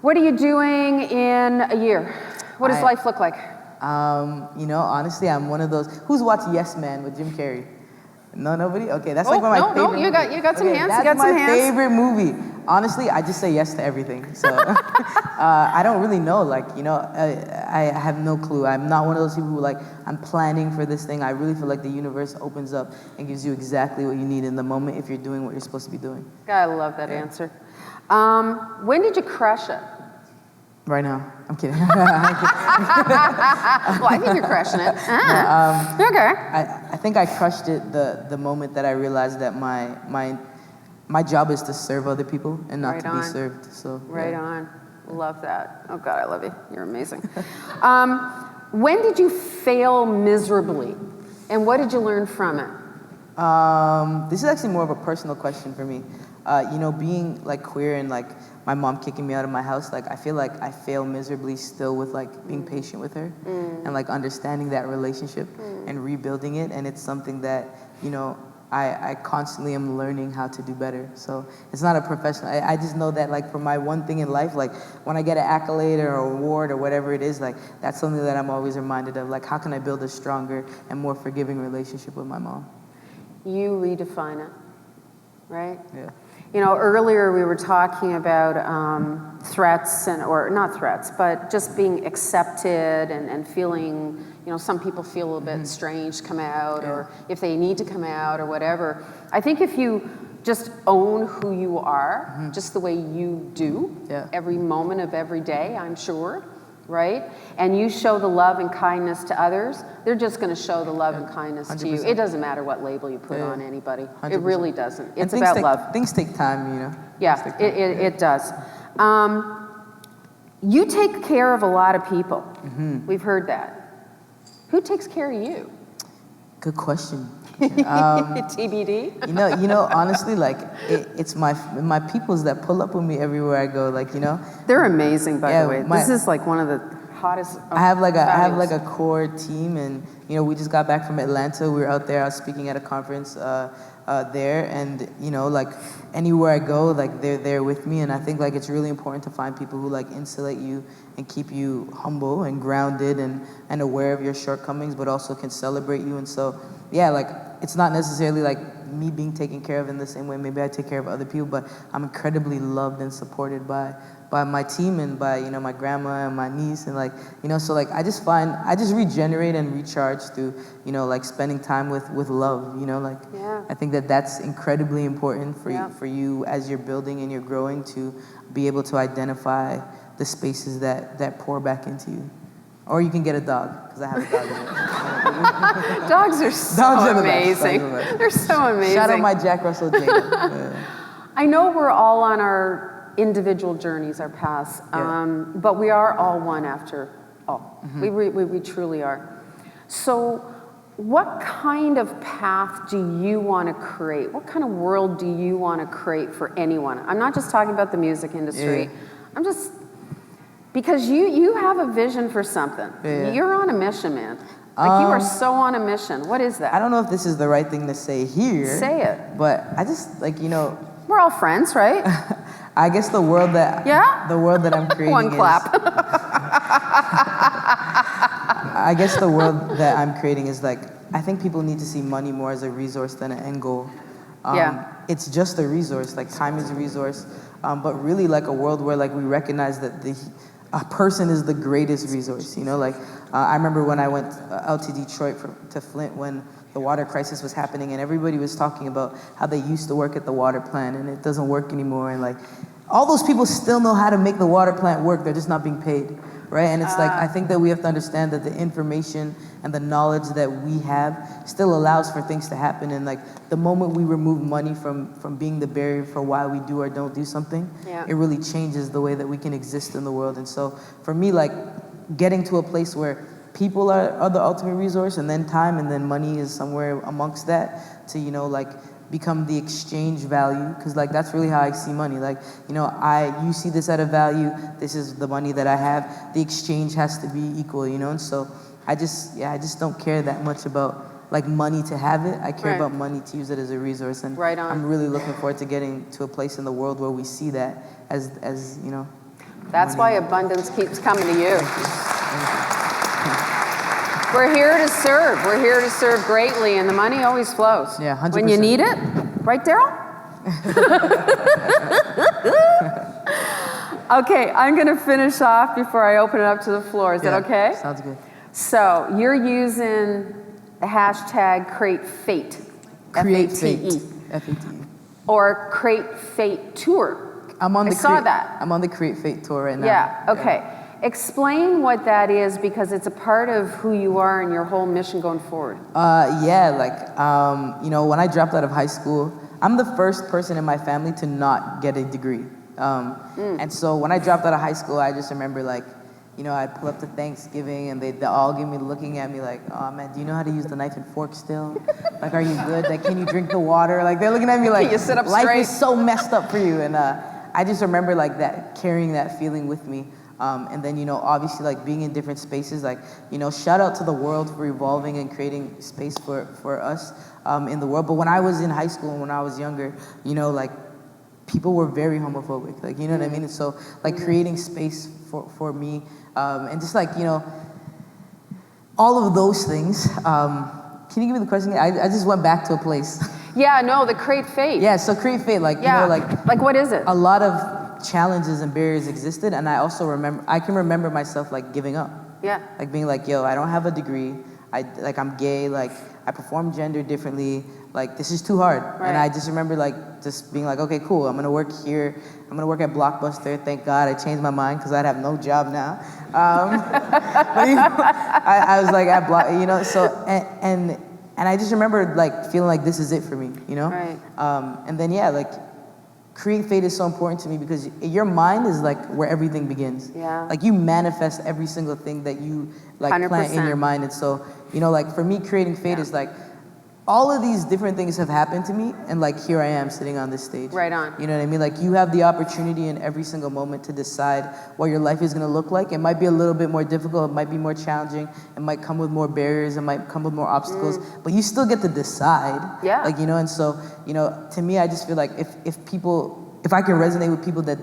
What are you doing in a year? What does life look like? You know, honestly, I'm one of those. Who's watched Yes Man with Jim Carrey? No, nobody? Okay, that's like one of my favorite you got some movies. hands. That's You got some my hands. favorite movie. Honestly, I just say yes to everything. So I don't really know. Like, you know, I have no clue. I'm not one of those people who like, I'm planning for this thing. I really feel like the universe opens up and gives you exactly what you need in the moment if you're doing what you're supposed to be doing. I love that answer. When did you crush it? Right now. I'm kidding. Well, I think you're crushing it. Okay. I think I crushed it the moment that I realized that my job is to serve other people and not Right to on. be served. So Right yeah. on. Love that. Oh, God, I love you. You're amazing. When did you fail miserably? And what did you learn from it? This is actually more of a personal question for me. You know, being like queer and like my mom kicking me out of my house, like I feel like I fail miserably still with like being patient with her and like understanding that relationship and rebuilding it. And it's something that, you know, I constantly am learning how to do better. So it's not a professional, I just know that like for my one thing in life, like when I get an accolade or an award or whatever it is, like that's something that I'm always reminded of. Like, how can I build a stronger and more forgiving relationship with my mom? You redefine it, right? Yeah. You know, earlier we were talking about threats, or not threats, but just being accepted and feeling, you know, some people feel a little bit strange to come out, or if they need to come out or whatever. I think if you just own who you are, just the way you do, every moment of every day, I'm sure, right? And you show the love and kindness to others, they're just going to show the love and kindness to you. 100%. It doesn't matter what label you put on anybody. 100%. It really doesn't. It's And about love. Things take time, you know. Yeah, it does. You take care of a lot of people. We've heard that. Who takes care of you? Good question. TBD? You know, honestly, like it's my peoples that pull up with me everywhere I go. Like, you know, They're amazing, by Yeah, the way. This is like one of the hottest. I have like a core team, and you know, we just got back from Atlanta. We were out there. I was speaking at a conference there, and you know, like anywhere I go, like they're there with me. And I think like it's really important to find people who like insulate you and keep you humble and grounded and aware of your shortcomings, but also can celebrate you. And so, yeah, like it's not necessarily like me being taken care of in the same way maybe I take care of other people, but I'm incredibly loved and supported by my team and by, you know, my grandma and my niece, and like, you know, so like I just regenerate and recharge through, you know, like spending time with love, you know, like I think that's incredibly important for you as you're building and you're growing, to be able to identify the spaces that pour back into you. Or you can get a dog, because I have a dog. Dogs are so amazing. They're so amazing. Shout out my Jack Russell Jr. I know we're all on our individual journeys, our paths, but we are all one after all. We truly are. So what kind of path do you want to create? What kind of world do you want to create for anyone? I'm not just talking about the music industry. I'm just... Because you have a vision for something. You're on a mission, man. Like you are so on a mission. What is that? I don't know if this is the right thing to say here. Say it. But I just, like, you know... We're all friends, right? I guess the world that I'm creating One clap. I guess the world that I'm creating is like, I think people need to see money more as a resource than an end goal. It's just a resource, like time is a resource, but really like a world where like we recognize that a person is the greatest resource, you know? Like, I remember when I went out to Detroit to Flint when the water crisis was happening and everybody was talking about how they used to work at the water plant and it doesn't work anymore, and like, all those people still know how to make the water plant work, they're just not being paid, right? And it's like, I think that we have to understand that the information and the knowledge that we have still allows for things to happen, and like, the moment we remove money from being the barrier for why we do or don't do something, it really changes the way that we can exist in the world. And so, for me, like, getting to a place where people are the ultimate resource, and then time, and then money is somewhere amongst that, to, you know, like, become the exchange value, because like that's really how I see money. Like, you know, you see this at a value, this is the money that I have, the exchange has to be equal, you know. And so I just don't care that much about like money to have it. I care about money to use it as a resource, and I'm really looking forward to getting to a place in the world where we see that as you know. That's why abundance keeps coming to you. We're here to serve. We're here to serve greatly, and the money always flows. Yeah, 100%. When you need it, right, Daryl? Okay, I'm going to finish off before I open it up to the floor. Is that okay? Sounds good. So you're using the hashtag Create Fate. Create F-A-T-E. Fate. F-A-T-E. Or Create Fate Tour. I saw that. I'm on the Create Fate tour right now. Yeah, okay. Explain what that is, because it's a part of who you are and your whole mission going forward. You know, when I dropped out of high school, I'm the first person in my family to not get a degree. And so when I dropped out of high school, I just remember like, you know, I'd pull up to Thanksgiving and they'd all give me looking at me like, oh man, do you know how to use the knife and fork still? Like, are you good? Like, can you drink the water? Like, they're looking at me like, you sit up life straight? is so messed up for you. And I just remember like that, carrying that feeling with me. And then, you know, obviously like being in different spaces, like, you know, shout out to the world for evolving and creating space for us in the world. But when I was in high school and when I was younger, you know, like people were very homophobic, like, you know what I mean? And so like creating space for me and just like, you know, all of those things. Can you give me the question? I just went back to a place. Yeah, no, the Create Fate. Yeah, so Create Fate, like, you know, like what is it? A lot of challenges and barriers existed, and I also can remember myself like giving up. Yeah. Like being like, yo, I don't have a degree. I'm gay. Like I perform gender differently. Like this is too hard. Right. And I just remember like just being like, okay, cool. I'm gonna work here. I'm gonna work at Blockbuster. Thank God I changed my mind because I'd have no job now. But you know, I was like at Block, you know. So and I just remember like feeling like this is it for me, you know. Right. And then like. Create Fate is so important to me because your mind is like where everything begins. Yeah. Like you manifest every single thing that you like 100%. plant in your mind. And so, you know, like for me, creating Fate is like all of these different things have happened to me, and like here I am sitting on this stage. Right on. You know what I mean? Like you have the opportunity in every single moment to decide what your life is gonna look like. It might be a little bit more difficult, it might be more challenging, it might come with more barriers, it might come with more obstacles, but you still get to decide. Yeah. Like, you know, and so, you know, to me, I just feel like if I can resonate with people that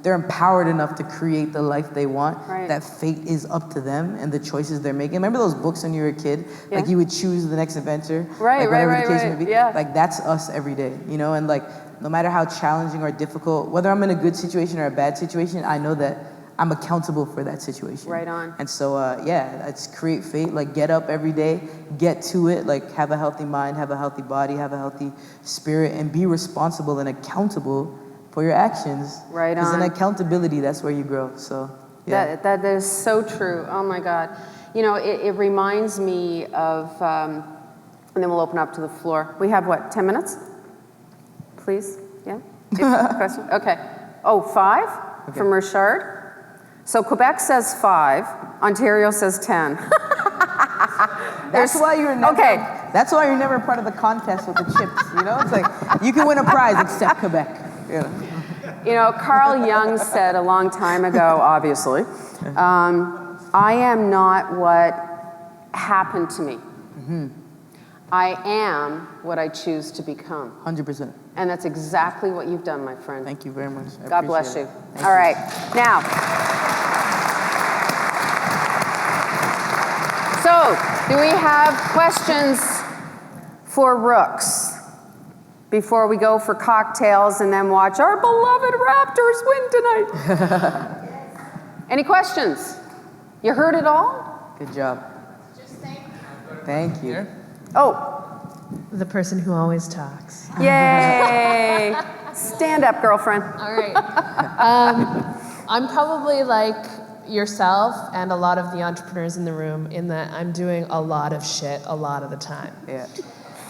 they're empowered enough to create the life they want, that fate is up to them and the choices they're making. Remember those books when you were a kid? Yeah. Like you would choose the next adventure? Right, like whatever the case right. may be. Yeah. Like that's us every day, you know? And like, no matter how challenging or difficult, whether I'm in a good situation or a bad situation, I know that I'm accountable for that situation. Right on. And so, it's create fate. Like get up every day, get to it, like have a healthy mind, have a healthy body, have a healthy spirit, and be responsible and accountable for your actions. Right on. Because in accountability, that's where you grow. So, yeah. That is so true. Oh my God. You know, it reminds me of, and then we'll open up to the floor. We have what, 10 minutes? Please? Yeah? Question? Okay. Oh, 5 Okay. from Richard. So Quebec says 5, Ontario says 10. That's why you're never. Okay. That's why you're never part of the contest with the chips. You know, it's like you can win a prize except Quebec. You know, Carl Jung said a long time ago, obviously, I am not what happened to me. I am what I choose to become. 100%. And that's exactly what you've done, my friend. Thank you very much. God bless you. Thank All right. Now, so do we have questions for Rookz? before we go for cocktails and then watch our beloved Raptors win tonight. Any questions? You heard it all? Good job. Thank you. Oh, The person who always talks. yay. Stand up, girlfriend. All right. I'm probably like yourself and a lot of the entrepreneurs in the room in that I'm doing a lot of shit a lot of the time. Yeah.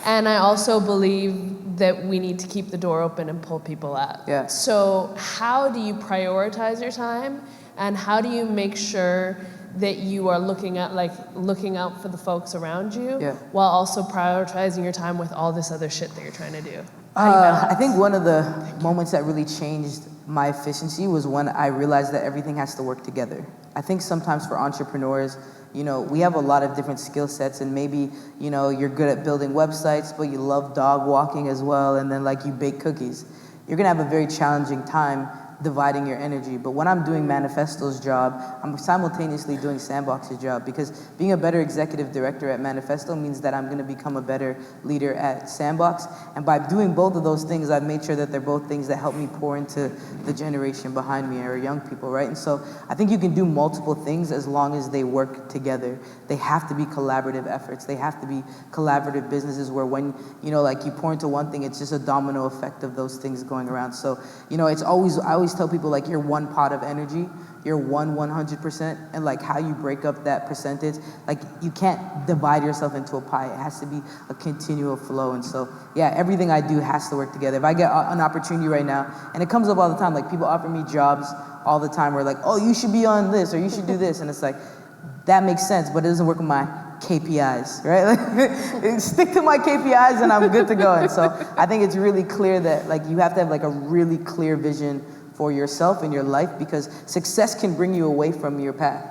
And I also believe that we need to keep the door open and pull people out. Yeah. So how do you prioritize your time, and how do you make sure that you are looking out for the folks around you, Yeah. while also prioritizing your time with all this other shit that you're trying to do? I think one of the moments that really changed my efficiency was when I realized that everything has to work together. I think sometimes for entrepreneurs, you know, we have a lot of different skill sets, and maybe, you know, you're good at building websites, but you love dog walking as well, and then like you bake cookies. You're gonna have a very challenging time dividing your energy. But when I'm doing Manifesto's job, I'm simultaneously doing SANDBOX's job, because being a better executive director at Manifesto means that I'm gonna become a better leader at SANDBOX. And by doing both of those things, I've made sure that they're both things that help me pour into the generation behind me, or young people, right? And so I think you can do multiple things as long as they work together. They have to be collaborative efforts. They have to be collaborative businesses where when, you know, like you pour into one thing, it's just a domino effect of those things going around. So, you know, I always tell people, like, you're one pot of energy, you're 100%, and like how you break up that percentage, like you can't divide yourself into a pie. It has to be a continual flow. And so, yeah, everything I do has to work together. If I get an opportunity right now, and it comes up all the time, like people offer me jobs all the time where like, oh, you should be on this, or you should do this, and it's like, that makes sense, but it doesn't work with my KPIs, right? Like, stick to my KPIs and I'm good to go. And so I think it's really clear that like you have to have like a really clear vision for yourself and your life, because success can bring you away from your path.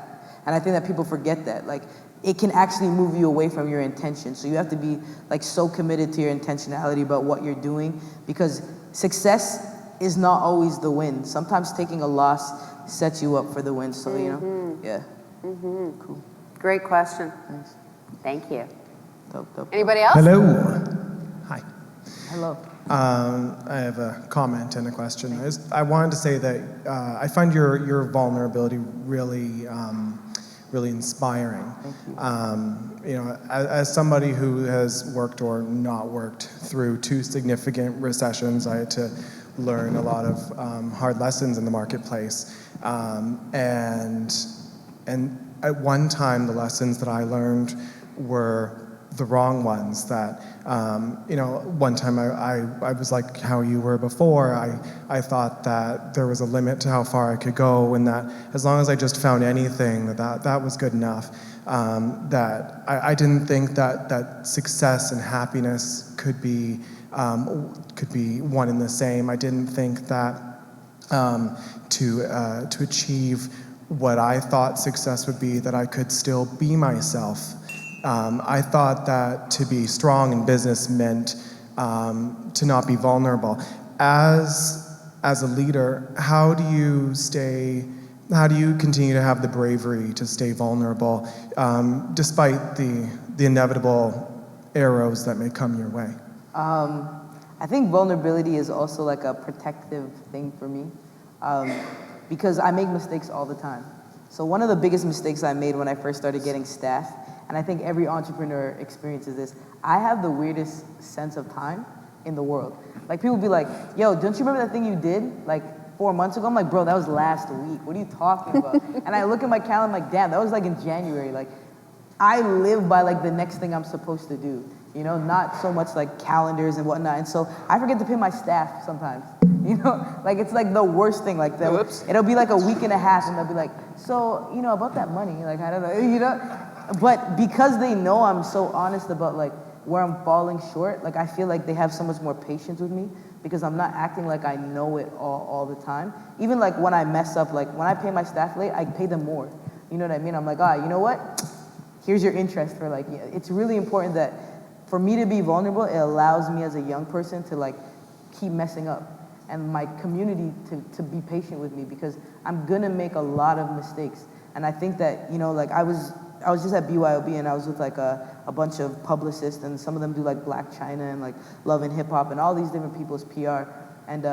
And I think that people forget that. Like, it can actually move you away from your intention. So you have to be like so committed to your intentionality about what you're doing, because success is not always the win. Sometimes taking a loss sets you up for the win. So, you know, yeah. Cool. Great question. Thanks. Thank you. Dope. Anybody else? Hello. Hi. Hello. I have a comment and a question. I wanted to say that I find your vulnerability really, really inspiring. Thank you. You know, as somebody who has worked or not worked through 2 significant recessions, I had to learn a lot of hard lessons in the marketplace, and at one time the lessons that I learned were the wrong ones. That you know, one time I was like how you were before. I thought that there was a limit to how far I could go, and that as long as I just found anything, that was good enough. That I didn't think that success and happiness could be one and the same. I didn't think that to achieve what I thought success would be, that I could still be myself. I thought that to be strong in business meant to not be vulnerable. As a leader, how do you continue to have the bravery to stay vulnerable, despite the inevitable arrows that may come your way? I think vulnerability is also like a protective thing for me, because I make mistakes all the time. So one of the biggest mistakes I made when I first started getting staff, and I think every entrepreneur experiences this, I have the weirdest sense of time in the world. Like, people be like, yo, don't you remember that thing you did like 4 months ago? I'm like, bro, that was last week. What are you talking about? And I look at my calendar, I'm like, damn, that was like in January. Like, I live by like the next thing I'm supposed to do, you know, not so much like calendars and whatnot. And so I forget to pay my staff sometimes, you know, like it's like the worst thing. Like that. Whoops. It'll be like a week and a half and they'll be like, so, you know, about that money, like, I don't know, you know, but because they know I'm so honest about like where I'm falling short, like I feel like they have so much more patience with me, because I'm not acting like I know it all the time. Even like when I mess up, like when I pay my staff late, I pay them more. You know what I mean? I'm like, you know what? Here's your interest for like, yeah. It's really important that for me to be vulnerable, it allows me as a young person to like keep messing up, and my community to be patient with me, because I'm gonna make a lot of mistakes. And I think that, you know, like I was I was just at BYOB and I was with like a bunch of publicists, and some of them do like Black China and like Love and Hip Hop and all these different people's PR. And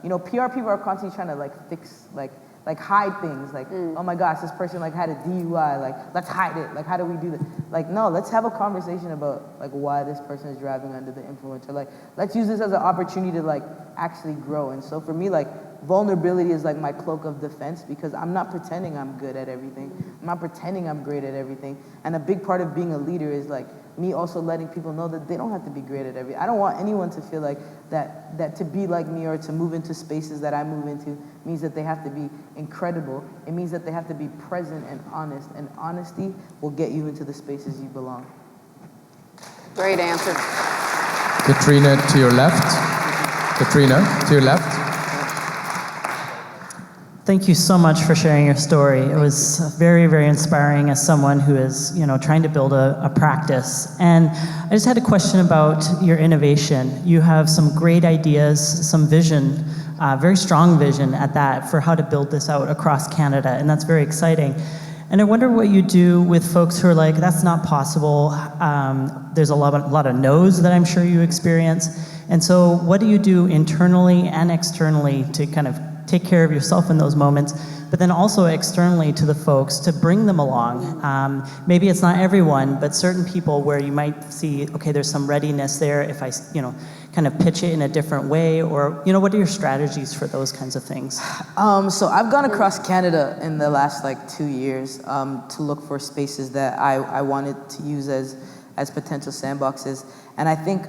you know, PR people are constantly trying to like fix, like hide things. Like, oh my gosh, this person like had a DUI. Like, let's hide it. Like, how do we do that? Like, no, let's have a conversation about like why this person is driving under the influence. Or like, let's use this as an opportunity to like actually grow. And so for me, like, vulnerability is like my cloak of defense, because I'm not pretending I'm good at everything. I'm not pretending I'm great at everything. And a big part of being a leader is like me also letting people know that they don't have to be great at everything. I don't want anyone to feel like that to be like me or to move into spaces that I move into means that they have to be incredible. It means that they have to be present and honest. And honesty will get you into the spaces you belong. Great answer. Katrina, to your left. Katrina, to your left. Thank you so much for sharing your story. It was very, very inspiring as someone who is, you know, trying to build a practice. And I just had a question about your innovation. You have some great ideas, some vision, very strong vision at that, for how to build this out across Canada, and that's very exciting. And I wonder what you do with folks who are like, that's not possible. There's a lot of no's that I'm sure you experience. And so what do you do internally and externally to kind of take care of yourself in those moments, but then also externally to the folks to bring them along? Maybe it's not everyone, but certain people where you might see, okay, there's some readiness there if I, you know, kind of pitch it in a different way, or, you know, what are your strategies for those kinds of things? So I've gone across Canada in the last like 2 years to look for spaces that I wanted to use as potential sandboxes. And I think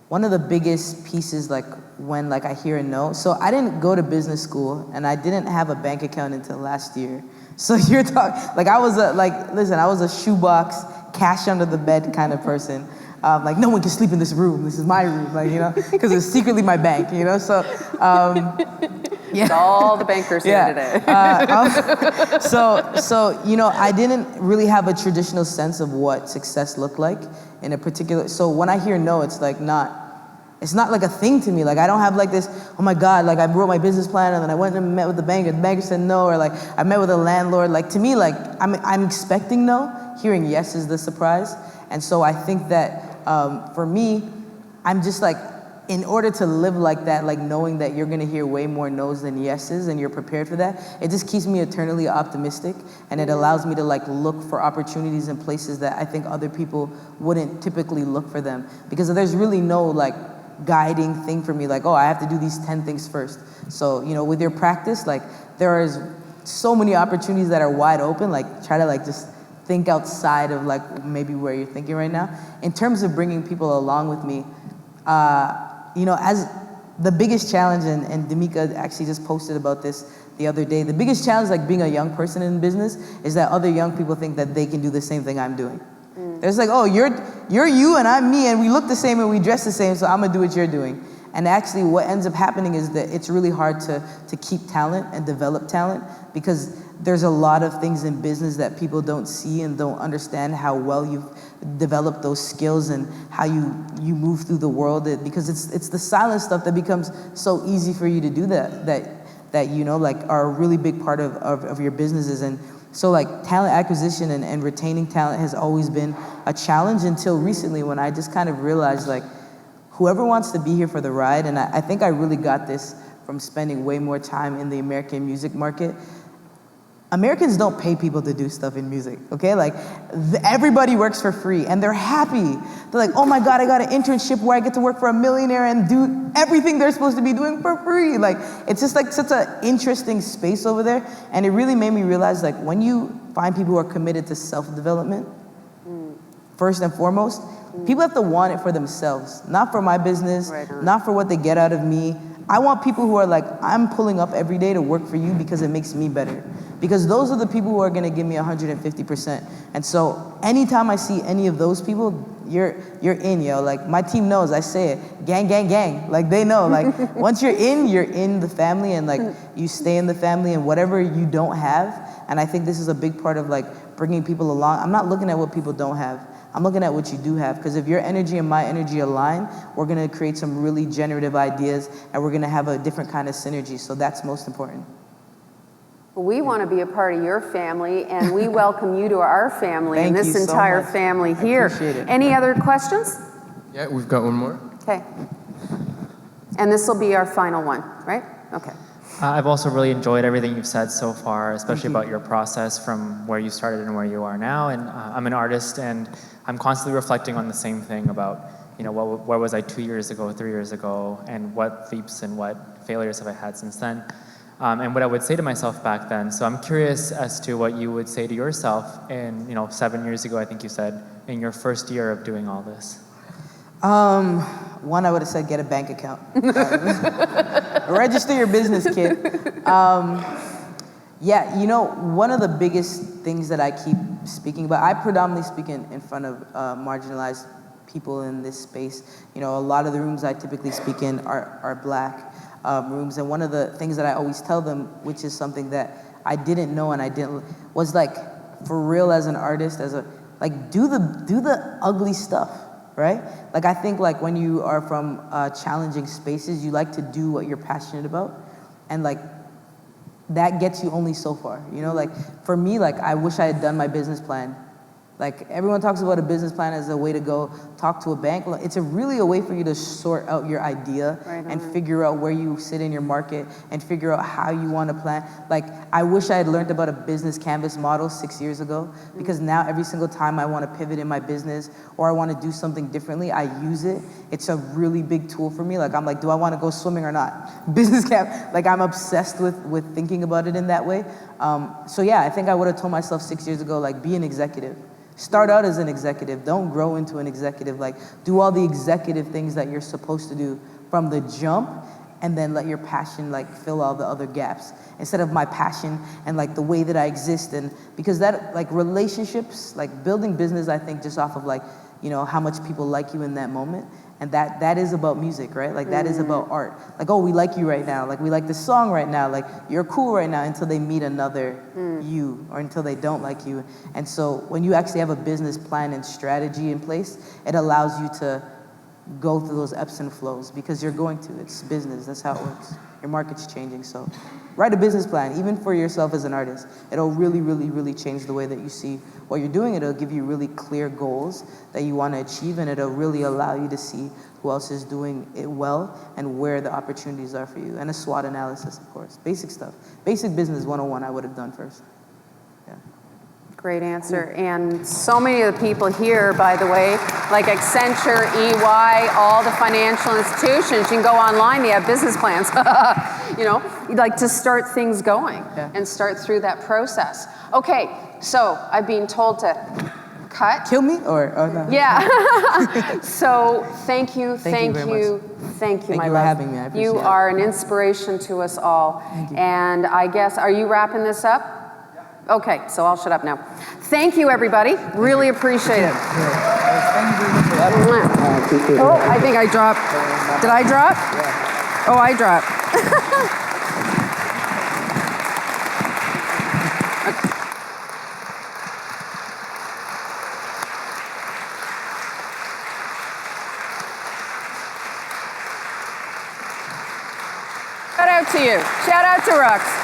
one of the biggest pieces, like when like I hear a no, so I didn't go to business school and I didn't have a bank account until last year. So you're talking, like I was I was a shoebox, cash under the bed kind of person. Like no one can sleep in this room. This is my room, like, you know, because it's secretly my bank, you know. So yeah, It's all the bankers here today. So you know, I didn't really have a traditional sense of what success looked like in a particular. So when I hear no, it's like it's not like a thing to me. Like I don't have like this, oh my God, like I wrote my business plan and then I went and met with the banker. The banker said no, or like I met with a landlord. Like to me, like I'm expecting no. Hearing yes is the surprise. And so I think that for me, I'm just like, in order to live like that, like knowing that you're gonna hear way more no's than yeses and you're prepared for that, it just keeps me eternally optimistic, and it allows me to like look for opportunities in places that I think other people wouldn't typically look for them. Because there's really no like guiding thing for me, like, oh, I have to do these 10 things first. So, you know, with your practice, like there is so many opportunities that are wide open, like try to like just think outside of like maybe where you're thinking right now. In terms of bringing people along with me, you know, as the biggest challenge, and Damika actually just posted about this the other day, the biggest challenge like being a young person in business is that other young people think that they can do the same thing I'm doing. There's like, oh, you're you and I'm me and we look the same and we dress the same, so I'm gonna do what you're doing. And actually what ends up happening is that it's really hard to keep talent and develop talent, because there's a lot of things in business that people don't see and don't understand how well you've developed those skills and how you move through the world. Because it's the silent stuff that becomes so easy for you to do that you know, like are a really big part of your businesses. And so like talent acquisition and retaining talent has always been a challenge until recently, when I just kind of realized like whoever wants to be here for the ride, and I think I really got this from spending way more time in the American music market. Americans don't pay people to do stuff in music, okay? Like, everybody works for free, and they're happy. They're like, oh my God, I got an internship where I get to work for a millionaire and do everything they're supposed to be doing for free. Like, it's just like such an interesting space over there, and it really made me realize, like, when you find people who are committed to self-development, first and foremost, people have to want it for themselves, not for my business, not for what they get out of me. I want people who are like, I'm pulling up every day to work for you because it makes me better. Because those are the people who are gonna give me 150%. And so anytime I see any of those people, you're in, yo. Like my team knows, I say it, gang, gang, gang. Like they know, like once you're in the family, and like you stay in the family, and whatever you don't have. And I think this is a big part of like bringing people along. I'm not looking at what people don't have. I'm looking at what you do have, because if your energy and my energy align, we're gonna create some really generative ideas, and we're gonna have a different kind of synergy. So that's most important. We want to be a part of your family, and we welcome you to our family and Thank this you so entire much. family I here. appreciate it. Any other questions? Yeah, we've got one more. Okay. And this will be our final one, right? Okay. I've also really enjoyed everything you've said so far, especially about your process from where you started and where you are now. And I'm an artist, and I'm constantly reflecting on the same thing about, you know, where was I 2 years ago, 3 years ago, and what leaps and what failures have I had since then. And what I would say to myself back then. So I'm curious as to what you would say to yourself in, you know, 7 years ago, I think you said, in your first year of doing all this. One, I would have said get a bank account. Register your business, kid. Yeah, you know, one of the biggest things that I keep speaking about, I predominantly speak in front of marginalized people in this space. You know, a lot of the rooms I typically speak in are black rooms, and one of the things that I always tell them, which is something that I didn't know and I didn't, was like, for real as an artist, like do the ugly stuff. Right? Like, I think like when you are from challenging spaces, you like to do what you're passionate about, and like that gets you only so far, you know? Like for me, like I wish I had done my business plan. Like everyone talks about a business plan as a way to go talk to a bank. It's really a way for you to sort out your idea and figure out where you sit in your market and figure out how you want to plan. Like I wish I had learned about a business canvas model 6 years ago, because now every single time I want to pivot in my business or I want to do something differently, I use it. It's a really big tool for me. Like I'm like, do I want to go swimming or not? Business camp, like I'm obsessed with thinking about it in that way. So yeah, I think I would have told myself 6 years ago, like be an executive. Start out as an executive. Don't grow into an executive. Like, do all the executive things that you're supposed to do from the jump, and then let your passion like fill all the other gaps. Instead of my passion and like the way that I exist, and because that like relationships, like building business, I think just off of like, you know, how much people like you in that moment. And that is about music, right? Like that is about art. Like, oh, we like you right now. Like we like this song right now. Like you're cool right now, until they meet another you, or until they don't like you. And so when you actually have a business plan and strategy in place, it allows you to go through those ebbs and flows, because you're going to. It's business. That's how it works. Your market's changing. So write a business plan, even for yourself as an artist. It'll really, really, really change the way that you see what you're doing. It'll give you really clear goals that you want to achieve, and it'll really allow you to see who else is doing it well and where the opportunities are for you. And a SWOT analysis, of course. Basic stuff. Basic business 101 I would have done first. Yeah. Great answer. And so many of the people here, by the way, like Accenture, EY, all the financial institutions, you can go online, they have business plans, you know, like to start things going and start through that process. Okay, so I've been told to cut. Kill me or no? Yeah. So thank you, Thank you, thank you, my for love. having me. I appreciate You it. are an inspiration to us all. And I guess, are you wrapping this up? Yeah. Okay, so I'll shut up now. Thank you, everybody. Really appreciate it. Thank you very much for having me. Oh, I think I dropped. Did I drop? Oh, I dropped. Shout out to you. Shout out to rookz.